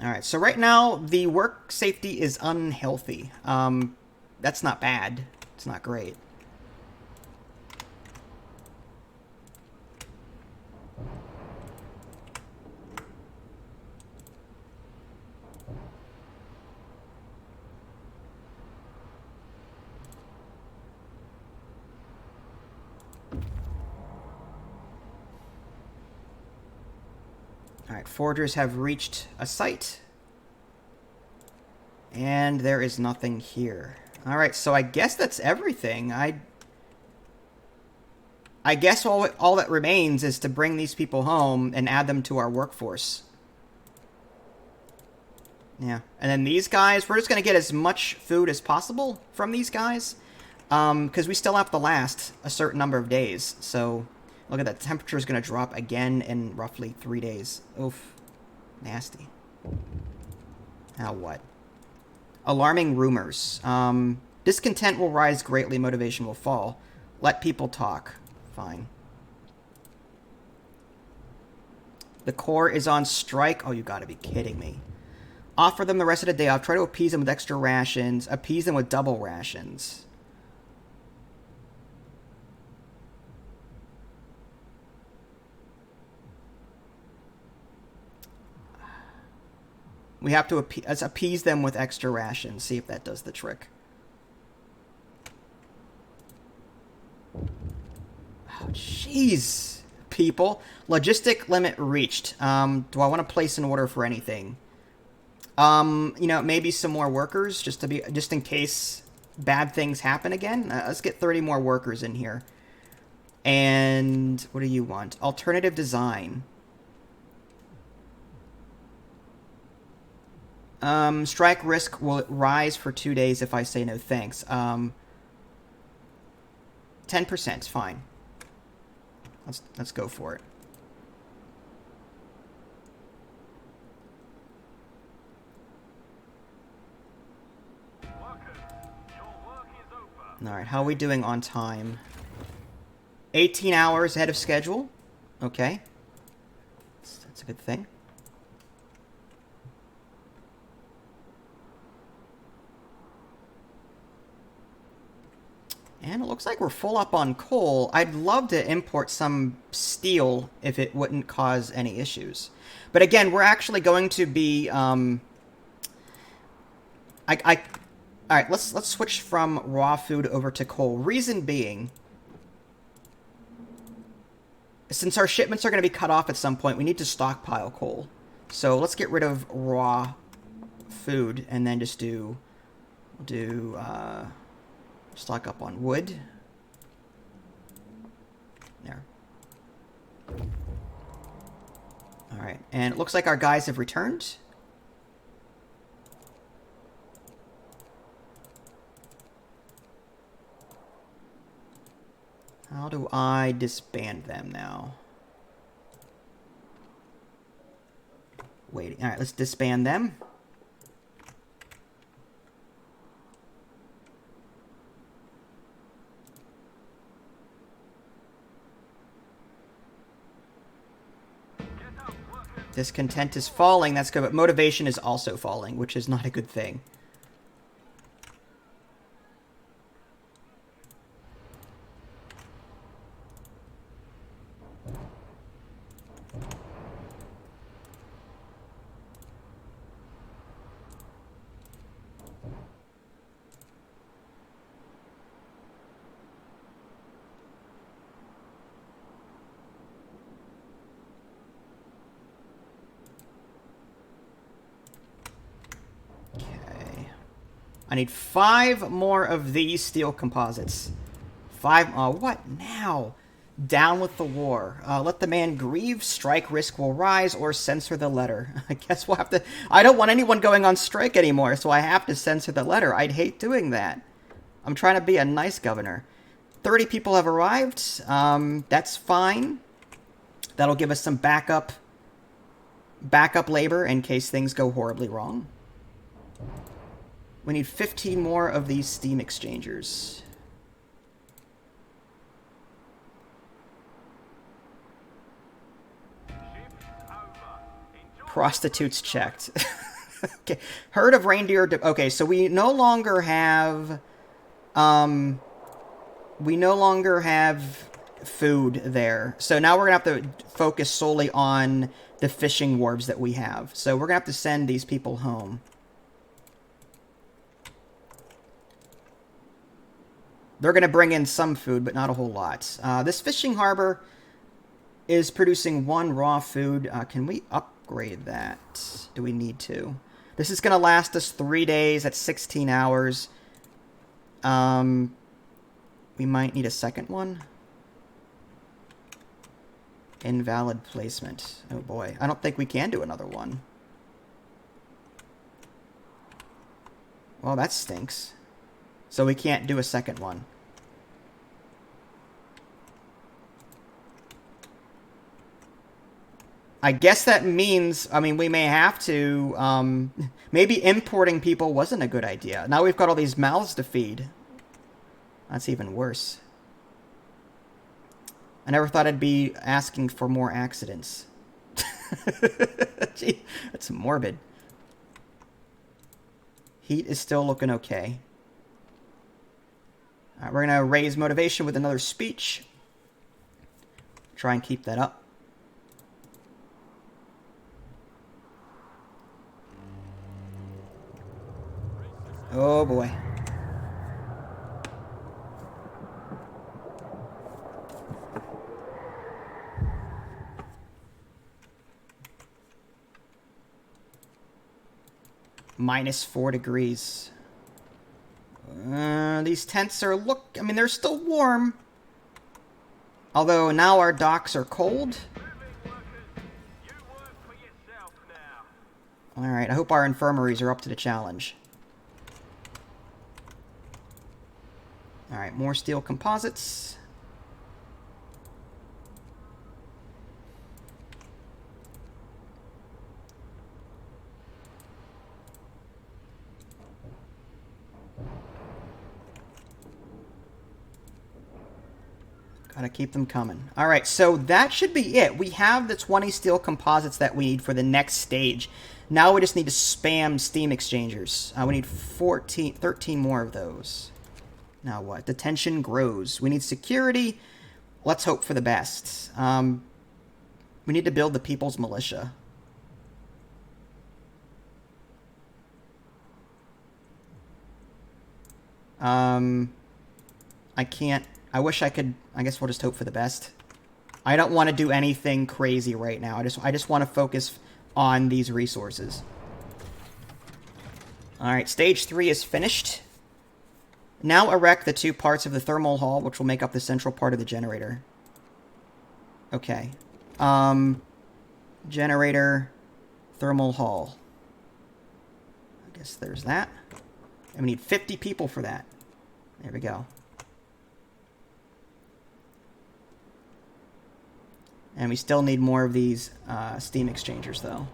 S1: Alright, so right now, the work safety is unhealthy. That's not bad. It's not great. Alright, forgers have reached a site. And there is nothing here. Alright, so I guess that's everything. I guess all that remains is to bring these people home and add them to our workforce. Yeah, and then these guys, we're just going to get as much food as possible from these guys. Because we still have to last a certain number of days, so... Look at that, temperature is going to drop again in roughly 3 days. Oof. Nasty. Now what? Alarming rumors. Discontent will rise greatly, motivation will fall. Let people talk. Fine. The Corps is on strike. Oh, you gotta be kidding me. Offer them the rest of the day off. Try to appease them with extra rations. Appease them with double rations. We have to appease them with extra rations. See if that does the trick. Oh, jeez, people. Logistic limit reached. Do I want to place an order for anything? You know, maybe some more workers, just in case bad things happen again. Let's get 30 more workers in here. And what do you want? Alternative design. Strike risk will rise for 2 days if I say no thanks. 10%, fine. Let's go for it. Alright, how are we doing on time? 18 hours ahead of schedule. Okay. That's a good thing. And it looks like we're full up on coal. I'd love to import some steel if it wouldn't cause any issues. But again, we're actually going to be... Alright, let's switch from raw food over to coal. Reason being, since our shipments are going to be cut off at some point, we need to stockpile coal. So let's get rid of raw food and then just stock up on wood. There. Alright, and it looks like our guys have returned. How do I disband them now? Waiting. Alright, let's disband them. Discontent is falling, that's good, but motivation is also falling, which is not a good thing. I need 5 more of these steel composites. 5... Oh, what now? Down with the war. Let the man grieve, strike risk will rise, or censor the letter. I guess we'll have to... I don't want anyone going on strike anymore, so I have to censor the letter. I'd hate doing that. I'm trying to be a nice governor. 30 people have arrived. That's fine. That'll give us some backup labor in case things go horribly wrong. We need 15 more of these Steam exchangers. Prostitutes checked. Okay. Herd of reindeer... Okay, so we no longer have... we no longer have food there. So now we're going to have to focus solely on the fishing wharves that we have. So we're going to have to send these people home. They're going to bring in some food, but not a whole lot. This fishing harbor is producing 1 raw food. Can we upgrade that? Do we need to? This is going to last us 3 days. That's 16 hours. We might need a second one. Invalid placement. Oh boy. I don't think we can do another one. Well, that stinks. So we can't do a second one. I guess that means, I mean, we may have to, maybe importing people wasn't a good idea. Now we've got all these mouths to feed. That's even worse. I never thought I'd be asking for more accidents. Gee, that's morbid. Heat is still looking okay. Alright, we're going to raise motivation with another speech. Try and keep that up. Oh boy. -4 degrees. These tents are I mean, they're still warm. Although now our docks are cold. Alright, I hope our infirmaries are up to the challenge. Alright, more steel composites. Gotta keep them coming. Alright, so that should be it. We have the 20 steel composites that we need for the next stage. Now we just need to spam Steam exchangers. We need 13 more of those. Now what? The tension grows. We need security. Let's hope for the best. We need to build the People's Militia. I can't... I wish I could... I guess we'll just hope for the best. I don't want to do anything crazy right now. I just want to focus on these resources. Alright, stage 3 is finished. Now erect the 2 parts of the thermal hall, which will make up the central part of the generator. Okay. Generator, thermal hall. I guess there's that. And we need 50 people for that. There we go. And we still need more of these Steam exchangers, though.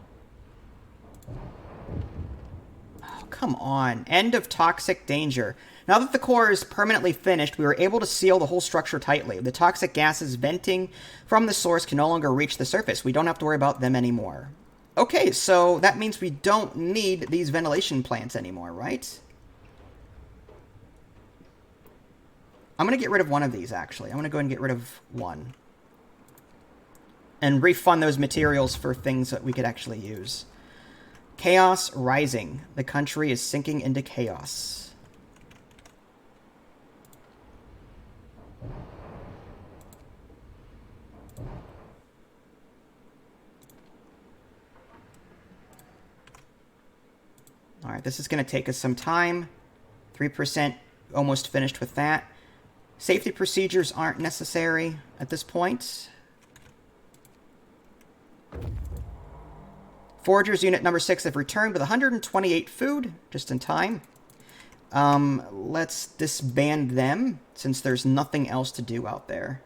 S1: Oh, come on. End of toxic danger. Now that the core is permanently finished, we were able to seal the whole structure tightly. The toxic gases venting from the source can no longer reach the surface. We don't have to worry about them anymore. Okay, so that means we don't need these ventilation plants anymore, right? I'm going to get rid of one of these, actually. I'm going to go ahead and get rid of one. And refund those materials for things that we could actually use. Chaos rising. The country is sinking into chaos. Alright, this is going to take us some time. 3% almost finished with that. Safety procedures aren't necessary at this point. Foragers Unit number 6 have returned with 128 food, just in time. Let's disband them, since there's nothing else to do out there.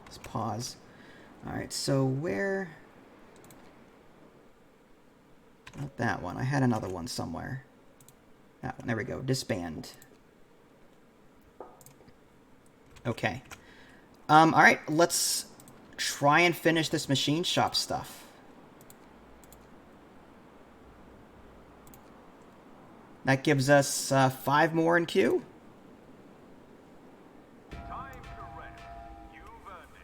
S1: Let's pause. Alright, so where... Not that one. I had another one somewhere. That one. There we go. Disband. Okay. Alright, let's try and finish this machine shop stuff. That gives us 5 more in queue.
S2: Time to rest. You've earned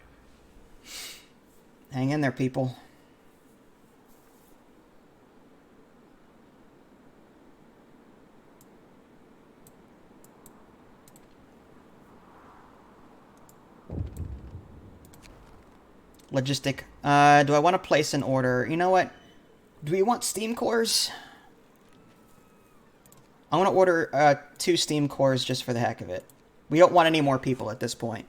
S2: it.
S1: Hang in there, people. Logistic. Do I want to place an order? You know what? Do we want Steam cores? I want to order 2 Steam cores just for the heck of it. We don't want any more people at this point.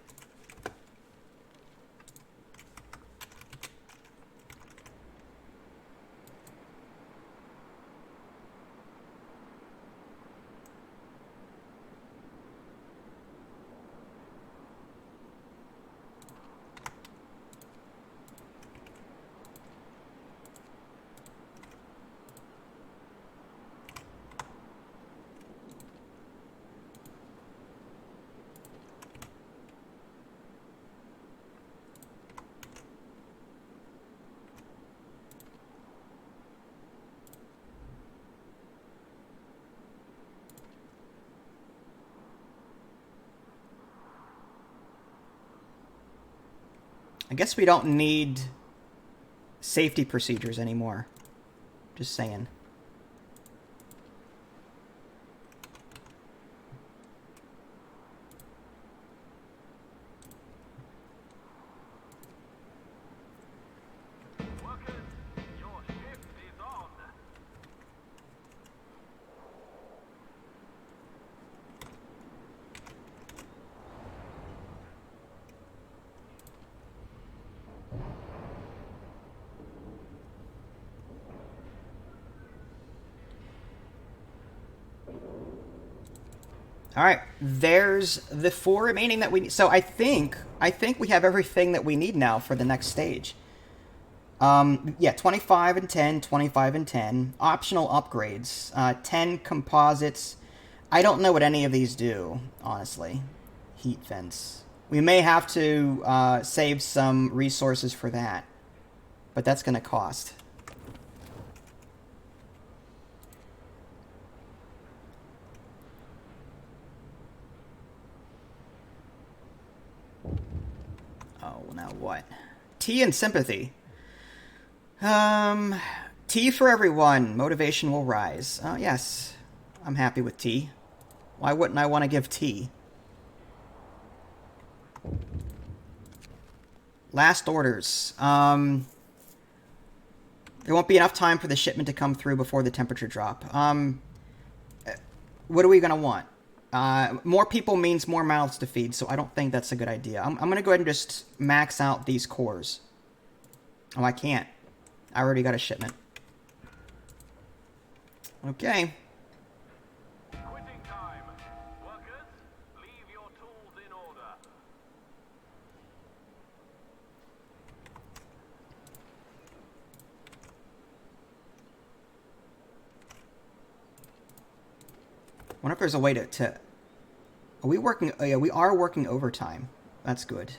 S1: I guess we don't need safety procedures anymore. Just saying.
S2: Workers, your shift is on.
S1: All right, there's the 4 remaining that we need. So I think we have everything that we need now for the next stage. Yeah, 25 and 10, 25 and 10. Optional upgrades. 10 composites. I don't know what any of these do, honestly. Heat vents. We may have to save some resources for that. But that's going to cost. Oh, now what? Tea and sympathy. Tea for everyone. Motivation will rise. Yes. I'm happy with tea. Why wouldn't I want to give tea? Last orders. There won't be enough time for the shipment to come through before the temperature drop. What are we going to want? More people means more mouths to feed, so I don't think that's a good idea. I'm going to go ahead and just max out these cores. Oh, I can't. I already got a shipment. Okay.
S2: Quitting time. Workers, leave your tools in order.
S1: I wonder if there's a way to... Are we working... Oh, yeah, we are working overtime. That's good.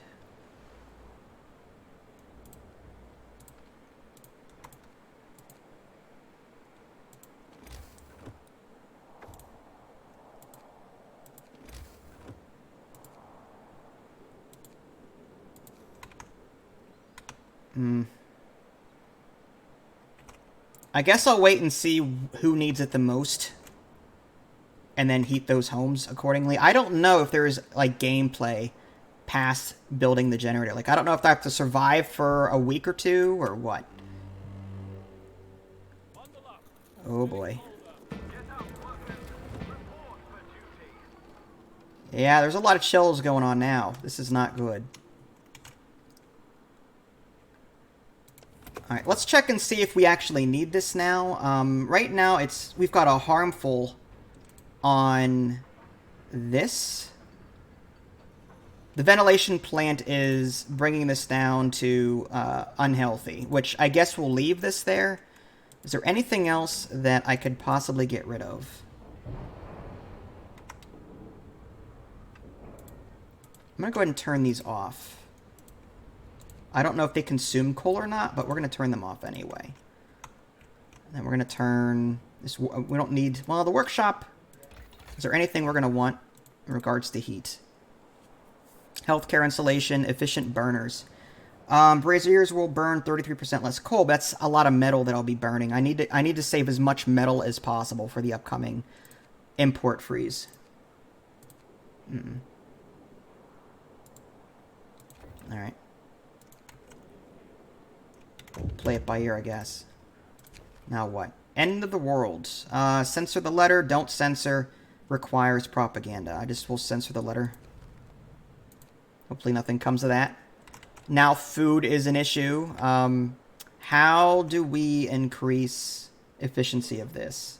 S1: I guess I'll wait and see who needs it the most. And then heat those homes accordingly. I don't know if there is, like, gameplay past building the generator. Like, I don't know if I have to survive for a week or two or what. Oh boy.
S2: Get up, workers. Report for duty.
S1: Yeah, there's a lot of chills going on now. This is not good. Alright, let's check and see if we actually need this now. Right now, we've got a harmful on this. The ventilation plant is bringing this down to unhealthy, which I guess we'll leave this there. Is there anything else that I could possibly get rid of? I'm going to go ahead and turn these off. I don't know if they consume coal or not, but we're going to turn them off anyway. And then we're going to turn this. We don't need, well, the workshop. Is there anything we're going to want in regards to heat? Healthcare insulation, efficient burners. Braziers will burn 33% less coal, but that's a lot of metal that I'll be burning. I need to save as much metal as possible for the upcoming import freeze. All right. Play it by ear, I guess. Now what? End of the world. Censor the letter. Don't censor. Requires propaganda. I just will censor the letter. Hopefully nothing comes of that. Now food is an issue. How do we increase efficiency of this?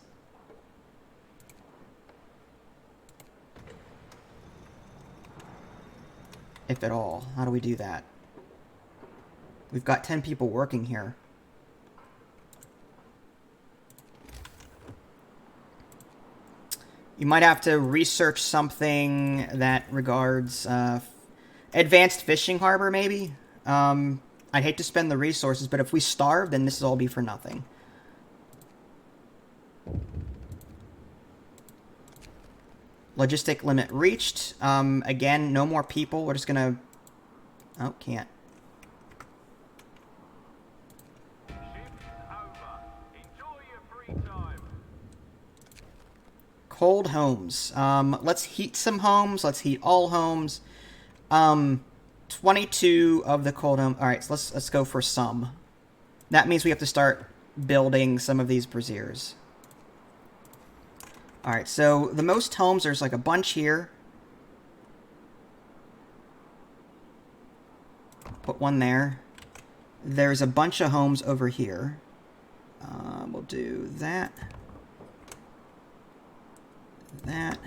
S1: If at all. How do we do that? We've got 10 people working here. You might have to research something that regards advanced fishing harbor, maybe. I'd hate to spend the resources, but if we starve, then this will all be for nothing. Logistic limit reached. Again, no more people. We're just gonna... Oh, can't. Cold homes. Let's heat some homes. Let's heat all homes. 22 of the cold home. All right, so let's go for some. That means we have to start building some of these braziers. All right, so the most homes, there's like a bunch here. Put one there. There's a bunch of homes over here. We'll do that. That.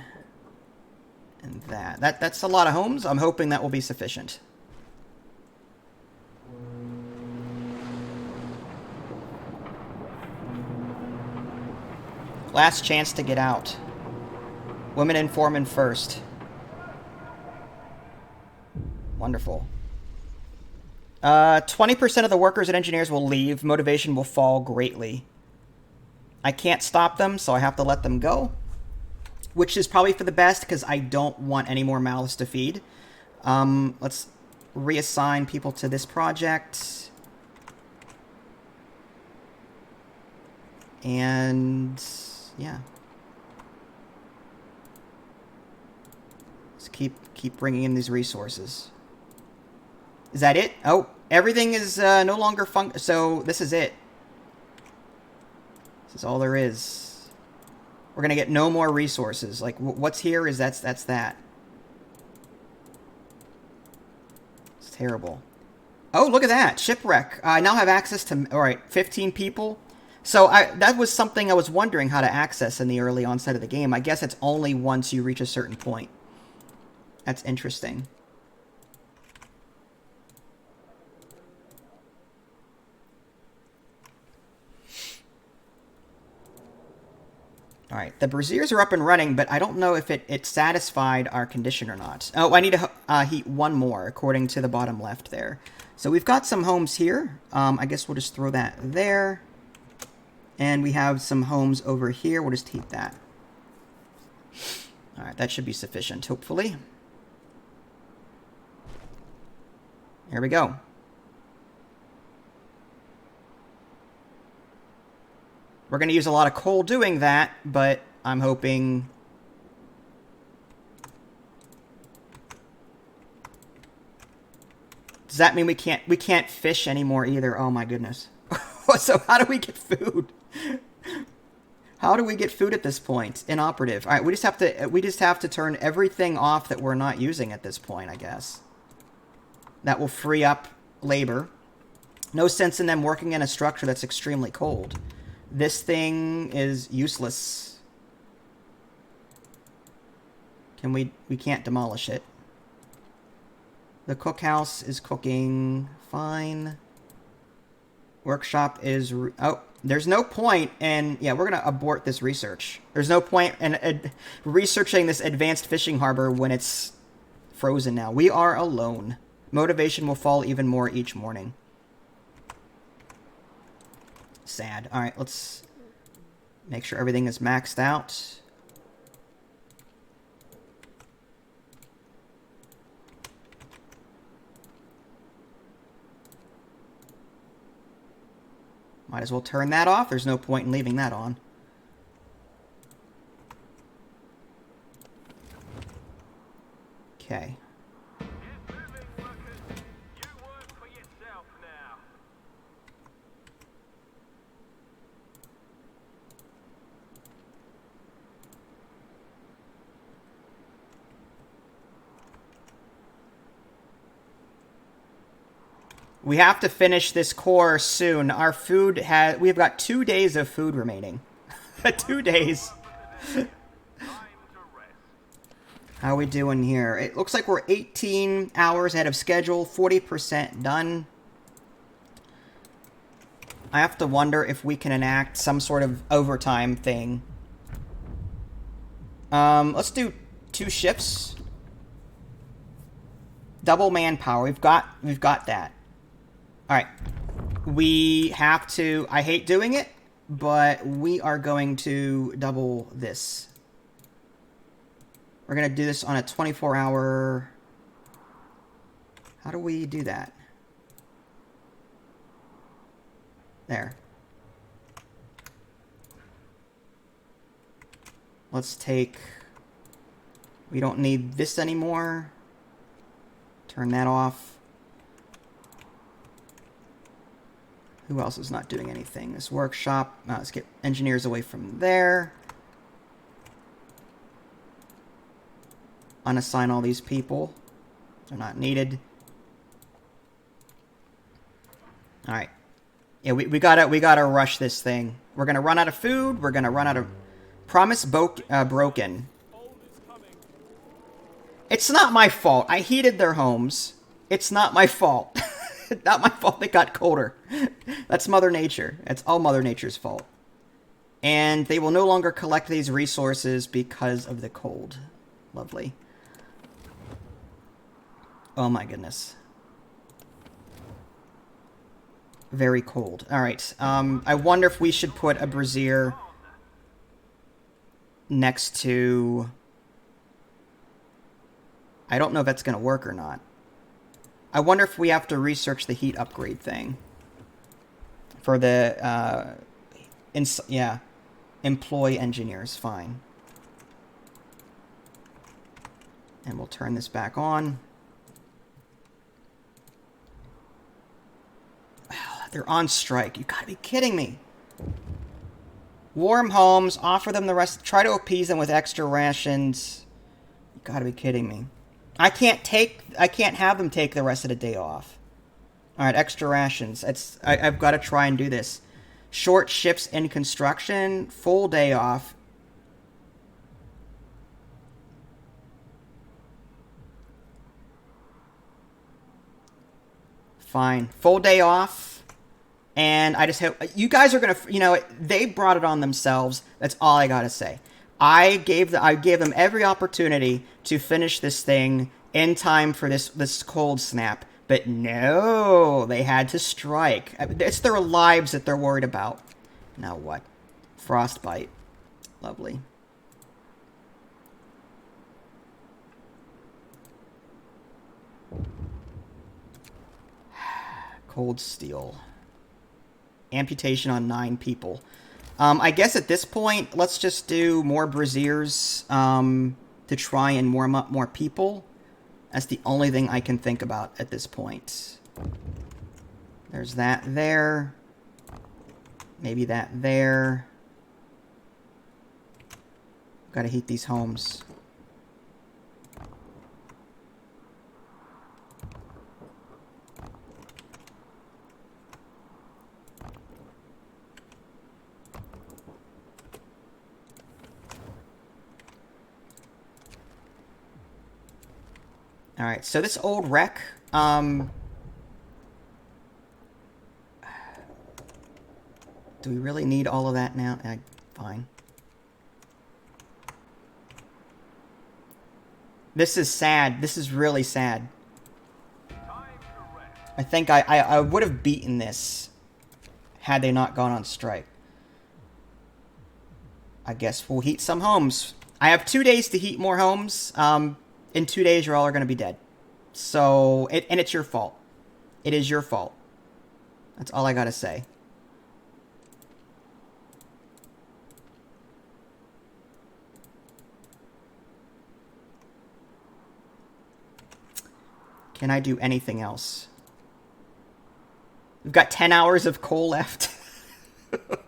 S1: And that. That's a lot of homes. I'm hoping that will be sufficient. Last chance to get out. Women and foremen first. Wonderful. 20% of the workers and engineers will leave. Motivation will fall greatly. I can't stop them, so I have to let them go. Which is probably for the best, because I don't want any more mouths to feed. Let's reassign people to this project. And... yeah. Let's keep bringing in these resources. Is that it? Oh, everything is no longer so this is it. This is all there is. We're gonna get no more resources. Like what's here is that's that. It's terrible. Oh, look at that shipwreck. I now have access to 15 people. So that was something I was wondering how to access in the early onset of the game. I guess it's only once you reach a certain point. That's interesting. All right, the braziers are up and running, but I don't know if it satisfied our condition or not. Oh, I need to heat one more, according to the bottom left there. So we've got some homes here. I guess we'll just throw that there. And we have some homes over here. We'll just heat that. All right, that should be sufficient, hopefully. Here we go. We're going to use a lot of coal doing that, but I'm hoping... Does that mean we can't fish anymore either? Oh my goodness. So how do we get food? How do we get food at this point? Inoperative. All right, we just have to turn everything off that we're not using at this point, I guess. That will free up labor. No sense in them working in a structure that's extremely cold. This thing is useless. We can't demolish it. The cookhouse is cooking fine. Workshop is... oh, there's no point in... yeah, we're going to abort this research. There's no point in researching this advanced fishing harbor when it's frozen now. We are alone. Motivation will fall even more each morning. Sad. Alright, let's make sure everything is maxed out. Might as well turn that off. There's no point in leaving that on. Okay.
S2: Get moving, workers. You work for yourself now.
S1: We have to finish this core soon. Our food has... we've got 2 days of food remaining. 2 days.
S2: Time to rest.
S1: How are we doing here? It looks like we're 18 hours ahead of schedule. 40% done. I have to wonder if we can enact some sort of overtime thing. Let's do 2 shifts. Double manpower. We've got that. Alright. We have to... I hate doing it, but we are going to double this. We're going to do this on a 24-hour... how do we do that? There. Let's take... we don't need this anymore. Turn that off. Who else is not doing anything? This workshop. Let's get engineers away from there. Unassign all these people. They're not needed. Alright. Yeah, we gotta rush this thing. We're gonna run out of food. We're gonna run out of... promise broken. It's not my fault. I heated their homes. It's not my fault. Not my fault they got colder. That's Mother Nature. It's all Mother Nature's fault. And they will no longer collect these resources because of the cold. Lovely. Oh my goodness. Very cold. Alright. I wonder if we should put a brazier next to... I don't know if that's going to work or not. I wonder if we have to research the heat upgrade thing. For the, yeah. Employ engineers. Fine. And we'll turn this back on. They're on strike. You gotta be kidding me. Warm homes. Offer them the rest. Try to appease them with extra rations. You gotta be kidding me. I can't have them take the rest of the day off. Alright, extra rations. I've got to try and do this. Short shifts in construction, full day off. Fine. Full day off. And I just hope... you guys are going to... you know, they brought it on themselves. That's all I got to say. I gave them every opportunity to finish this thing in time for this cold snap, but no, they had to strike. It's their lives that they're worried about. Now what? Frostbite. Lovely. Cold steel. Amputation on 9 people. I guess at this point, let's just do more braziers to try and warm up more people. That's the only thing I can think about at this point. There's that there. Maybe that there. Gotta heat these homes. Alright, so this old wreck, do we really need all of that now? Fine. This is sad. This is really sad. I think I would have beaten this had they not gone on strike. I guess we'll heat some homes. I have 2 days to heat more homes. In 2 days, you're all going to be dead. So, and it's your fault. It is your fault. That's all I got to say. Can I do anything else? We've got 10 hours of coal left.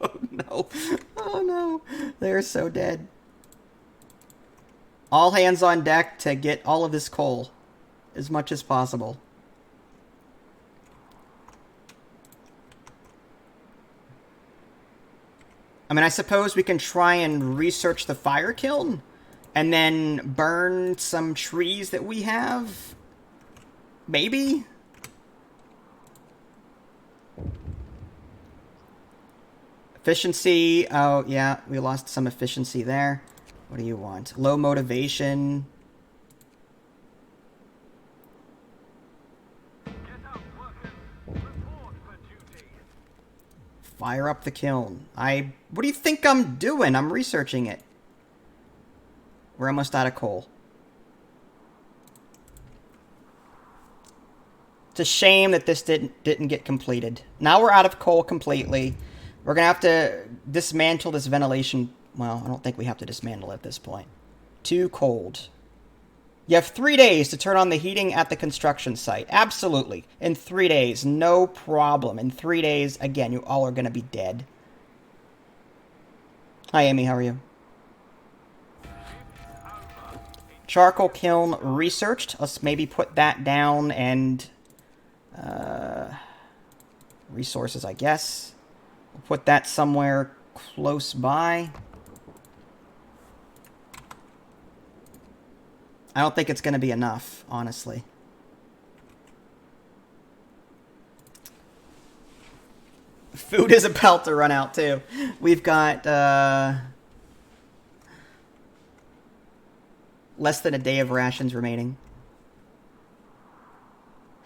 S1: Oh, no. Oh, no. They're so dead. All hands on deck to get all of this coal as much as possible. I mean, I suppose we can try and research the fire kiln and then burn some trees that we have. Maybe? Efficiency. Oh, yeah. We lost some efficiency there. What do you want? Low motivation. Fire up the kiln. What do you think I'm doing? I'm researching it. We're almost out of coal. It's a shame that this didn't get completed. Now we're out of coal completely. We're going to have to dismantle this ventilation. Well, I don't think we have to dismantle it at this point. Too cold. You have 3 days to turn on the heating at the construction site. Absolutely. In 3 days. No problem. In 3 days, again, you all are going to be dead. Hi, Amy. How are you? Charcoal kiln researched. Let's maybe put that down and... resources, I guess. We'll put that somewhere close by. I don't think it's going to be enough, honestly. Food is about to run out, too. We've got less than a day of rations remaining.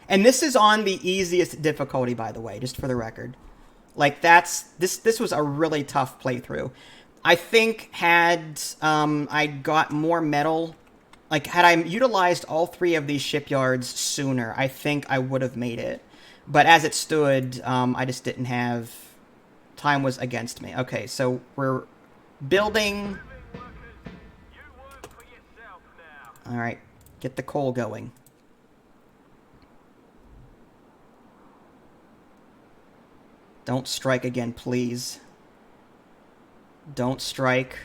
S1: And this is on the easiest difficulty, by the way, just for the record. Like, this was a really tough playthrough. I think had I got more metal, like, had I utilized all 3 of these shipyards sooner, I think I would have made it. But as it stood, I just didn't have... Time was against me. Okay, so we're building... Alright, get the coal going. Don't strike again, please. Don't strike.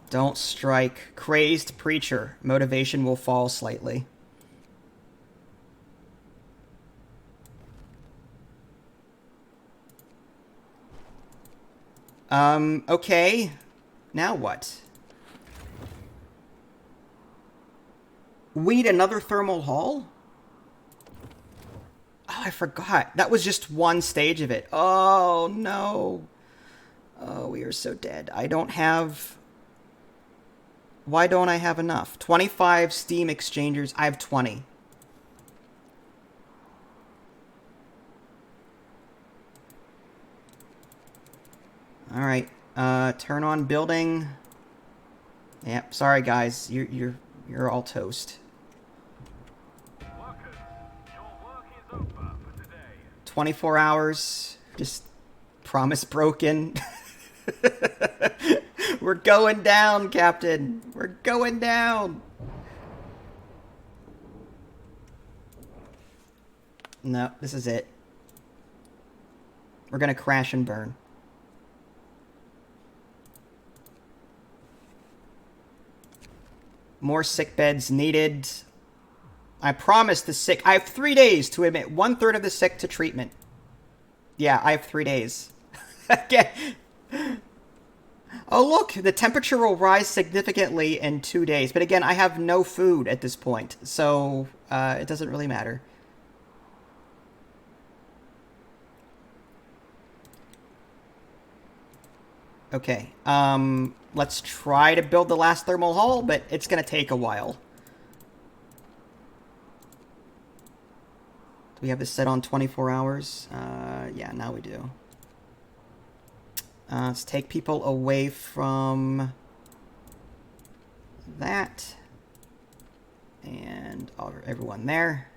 S1: Don't strike. Crazed preacher. Motivation will fall slightly. Okay. Now what? We need another thermal hull? Oh, I forgot. That was just one stage of it. Oh, no. Oh, we are so dead. I don't have... Why don't I have enough? 25 steam exchangers. I have 20. Alright. Turn on building. Yep, sorry guys. You're all toast. 24 hours. Just promise broken. We're going down, Captain. We're going down. No, this is it. We're gonna crash and burn. More sick beds needed. I promised the sick... I have 3 days to admit 1/3 of the sick to treatment. Yeah, I have 3 days. Okay. Oh, look! The temperature will rise significantly in 2 days. But again, I have no food at this point. So, it doesn't really matter. Okay. Let's try to build the last thermal hull, but it's going to take a while. Do we have this set on 24 hours? Yeah, now we do. Let's take people away from that. And everyone there.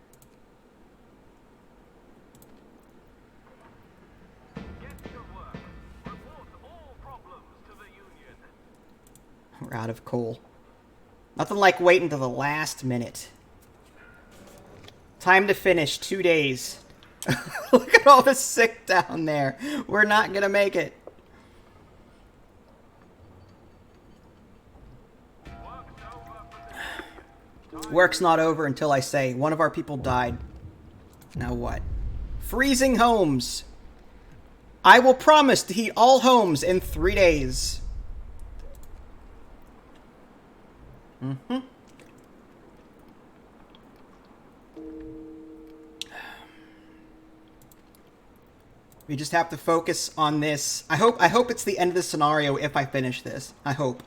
S2: Get to work. Report all problems to the Union.
S1: We're out of coal. Nothing like waiting to the last minute. Time to finish. 2 days. Look at all the sick down there. We're not gonna make it. Work's not over until I say one of our people died. Now what? Freezing homes. I will promise to heat all homes in 3 days. Mm-hmm. We just have to focus on this. I hope it's the end of the scenario if I finish this. I hope.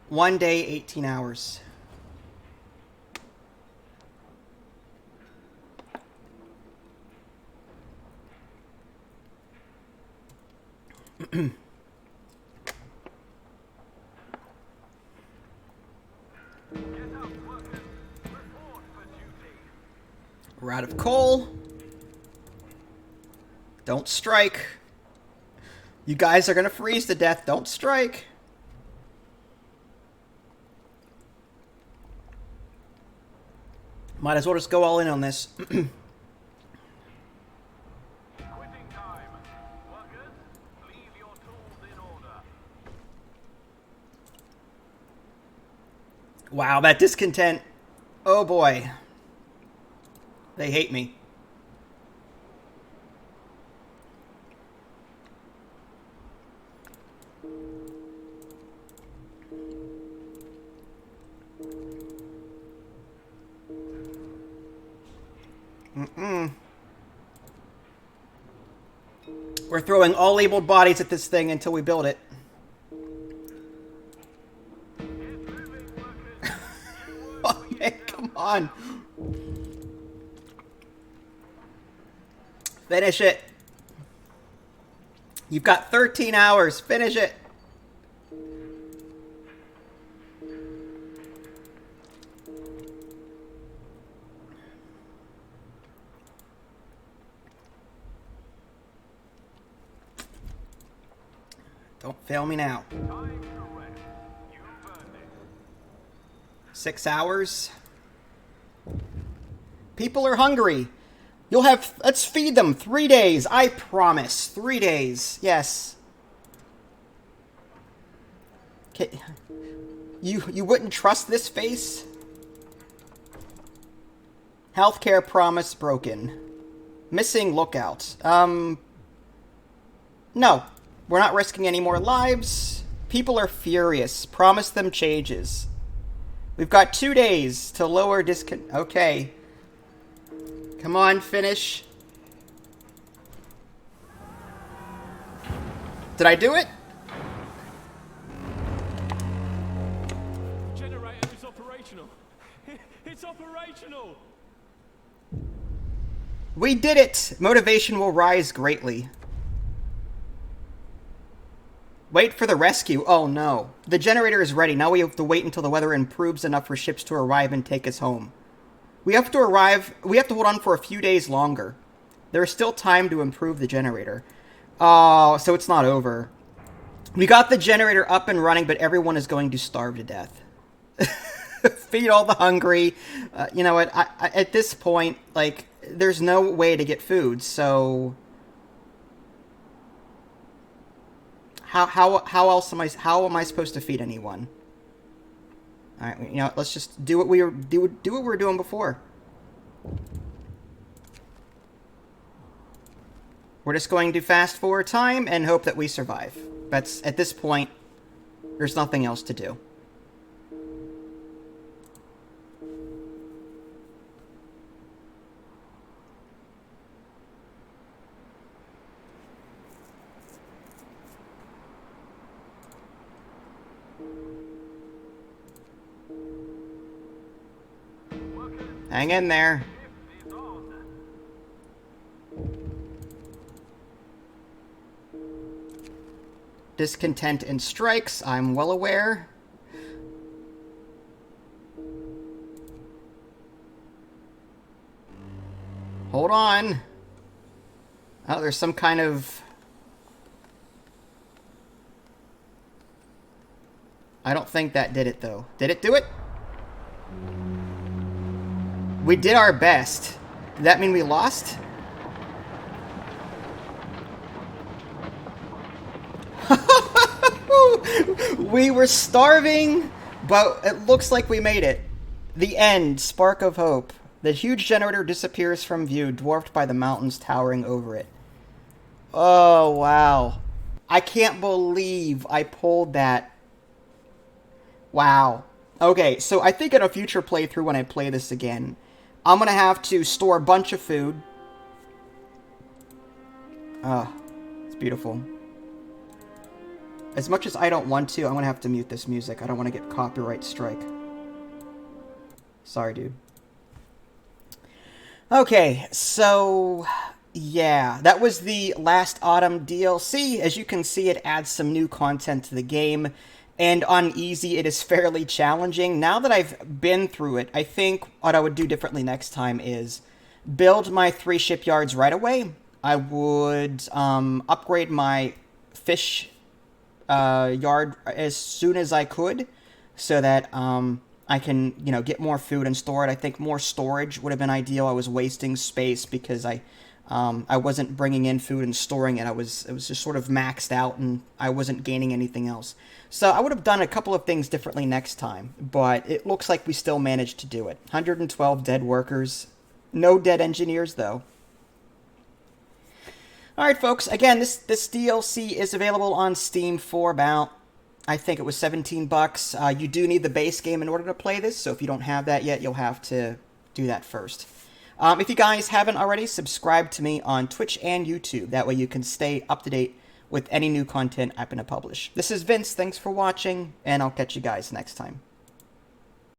S1: 1 day, 18 hours. We're out of coal. Don't strike. You guys are gonna freeze to death. Don't strike. Might as well just go all in on this.
S2: Quitting time. Workers, leave your tools in order.
S1: Wow, that discontent. Oh boy. They hate me. We're throwing all labeled bodies at this thing until we build it. Oh man, come on. Finish it. You've got 13 hours. Finish it. Don't fail me now.
S2: Time to rest. You earned it.
S1: 6 hours. People are hungry. You'll have... Let's feed them. 3 days. I promise. 3 days. Yes. Okay. You wouldn't trust this face? Healthcare promise broken. Missing lookout. No. We're not risking any more lives. People are furious. Promise them changes. We've got 2 days to lower Okay. Come on, finish. Did I do it?
S3: Generator is operational. It's operational.
S1: We did it! Motivation will rise greatly. Wait for the rescue. Oh no. The generator is ready. Now we have to wait until the weather improves enough for ships to arrive and take us home. We have to hold on for a few days longer. There is still time to improve the generator. Oh, so it's not over. We got the generator up and running, but everyone is going to starve to death. Feed all the hungry. You know what? At this point, like, there's no way to get food, so... How am I supposed to feed anyone? Alright, you know, let's just do what we were do what we were doing before. We're just going to fast forward time and hope that we survive. That's, at this point, there's nothing else to do. Hang in there. Discontent and strikes, I'm well aware. Hold on. Oh, there's some kind of... I don't think that did it, though. Did it do it? We did our best. Did that mean we lost? We were starving, but it looks like we made it. The end. Spark of hope. The huge generator disappears from view, dwarfed by the mountains towering over it. Oh, wow. I can't believe I pulled that. Wow. Okay, so I think in a future playthrough when I play this again, I'm going to have to store a bunch of food. Oh, it's beautiful. As much as I don't want to, I'm going to have to mute this music. I don't want to get copyright strike. Sorry, dude. Okay, so... yeah, that was the Last Autumn DLC. As you can see, it adds some new content to the game. And on easy, it is fairly challenging. Now that I've been through it, I think what I would do differently next time is build my 3 shipyards right away. I would upgrade my fish yard as soon as I could, so that I can, you know, get more food and store it. I think more storage would have been ideal. I was wasting space because I wasn't bringing in food and storing it. It was just sort of maxed out, and I wasn't gaining anything else. So I would have done a couple of things differently next time, but it looks like we still managed to do it. 112 dead workers. No dead engineers, though. Alright, folks. Again, this DLC is available on Steam for about, I think it was 17 bucks. You do need the base game in order to play this, so if you don't have that yet, you'll have to do that first. If you guys haven't already, subscribe to me on Twitch and YouTube. That way you can stay up to date with any new content I'm going to publish. This is Vince. Thanks for watching, and I'll catch you guys next time.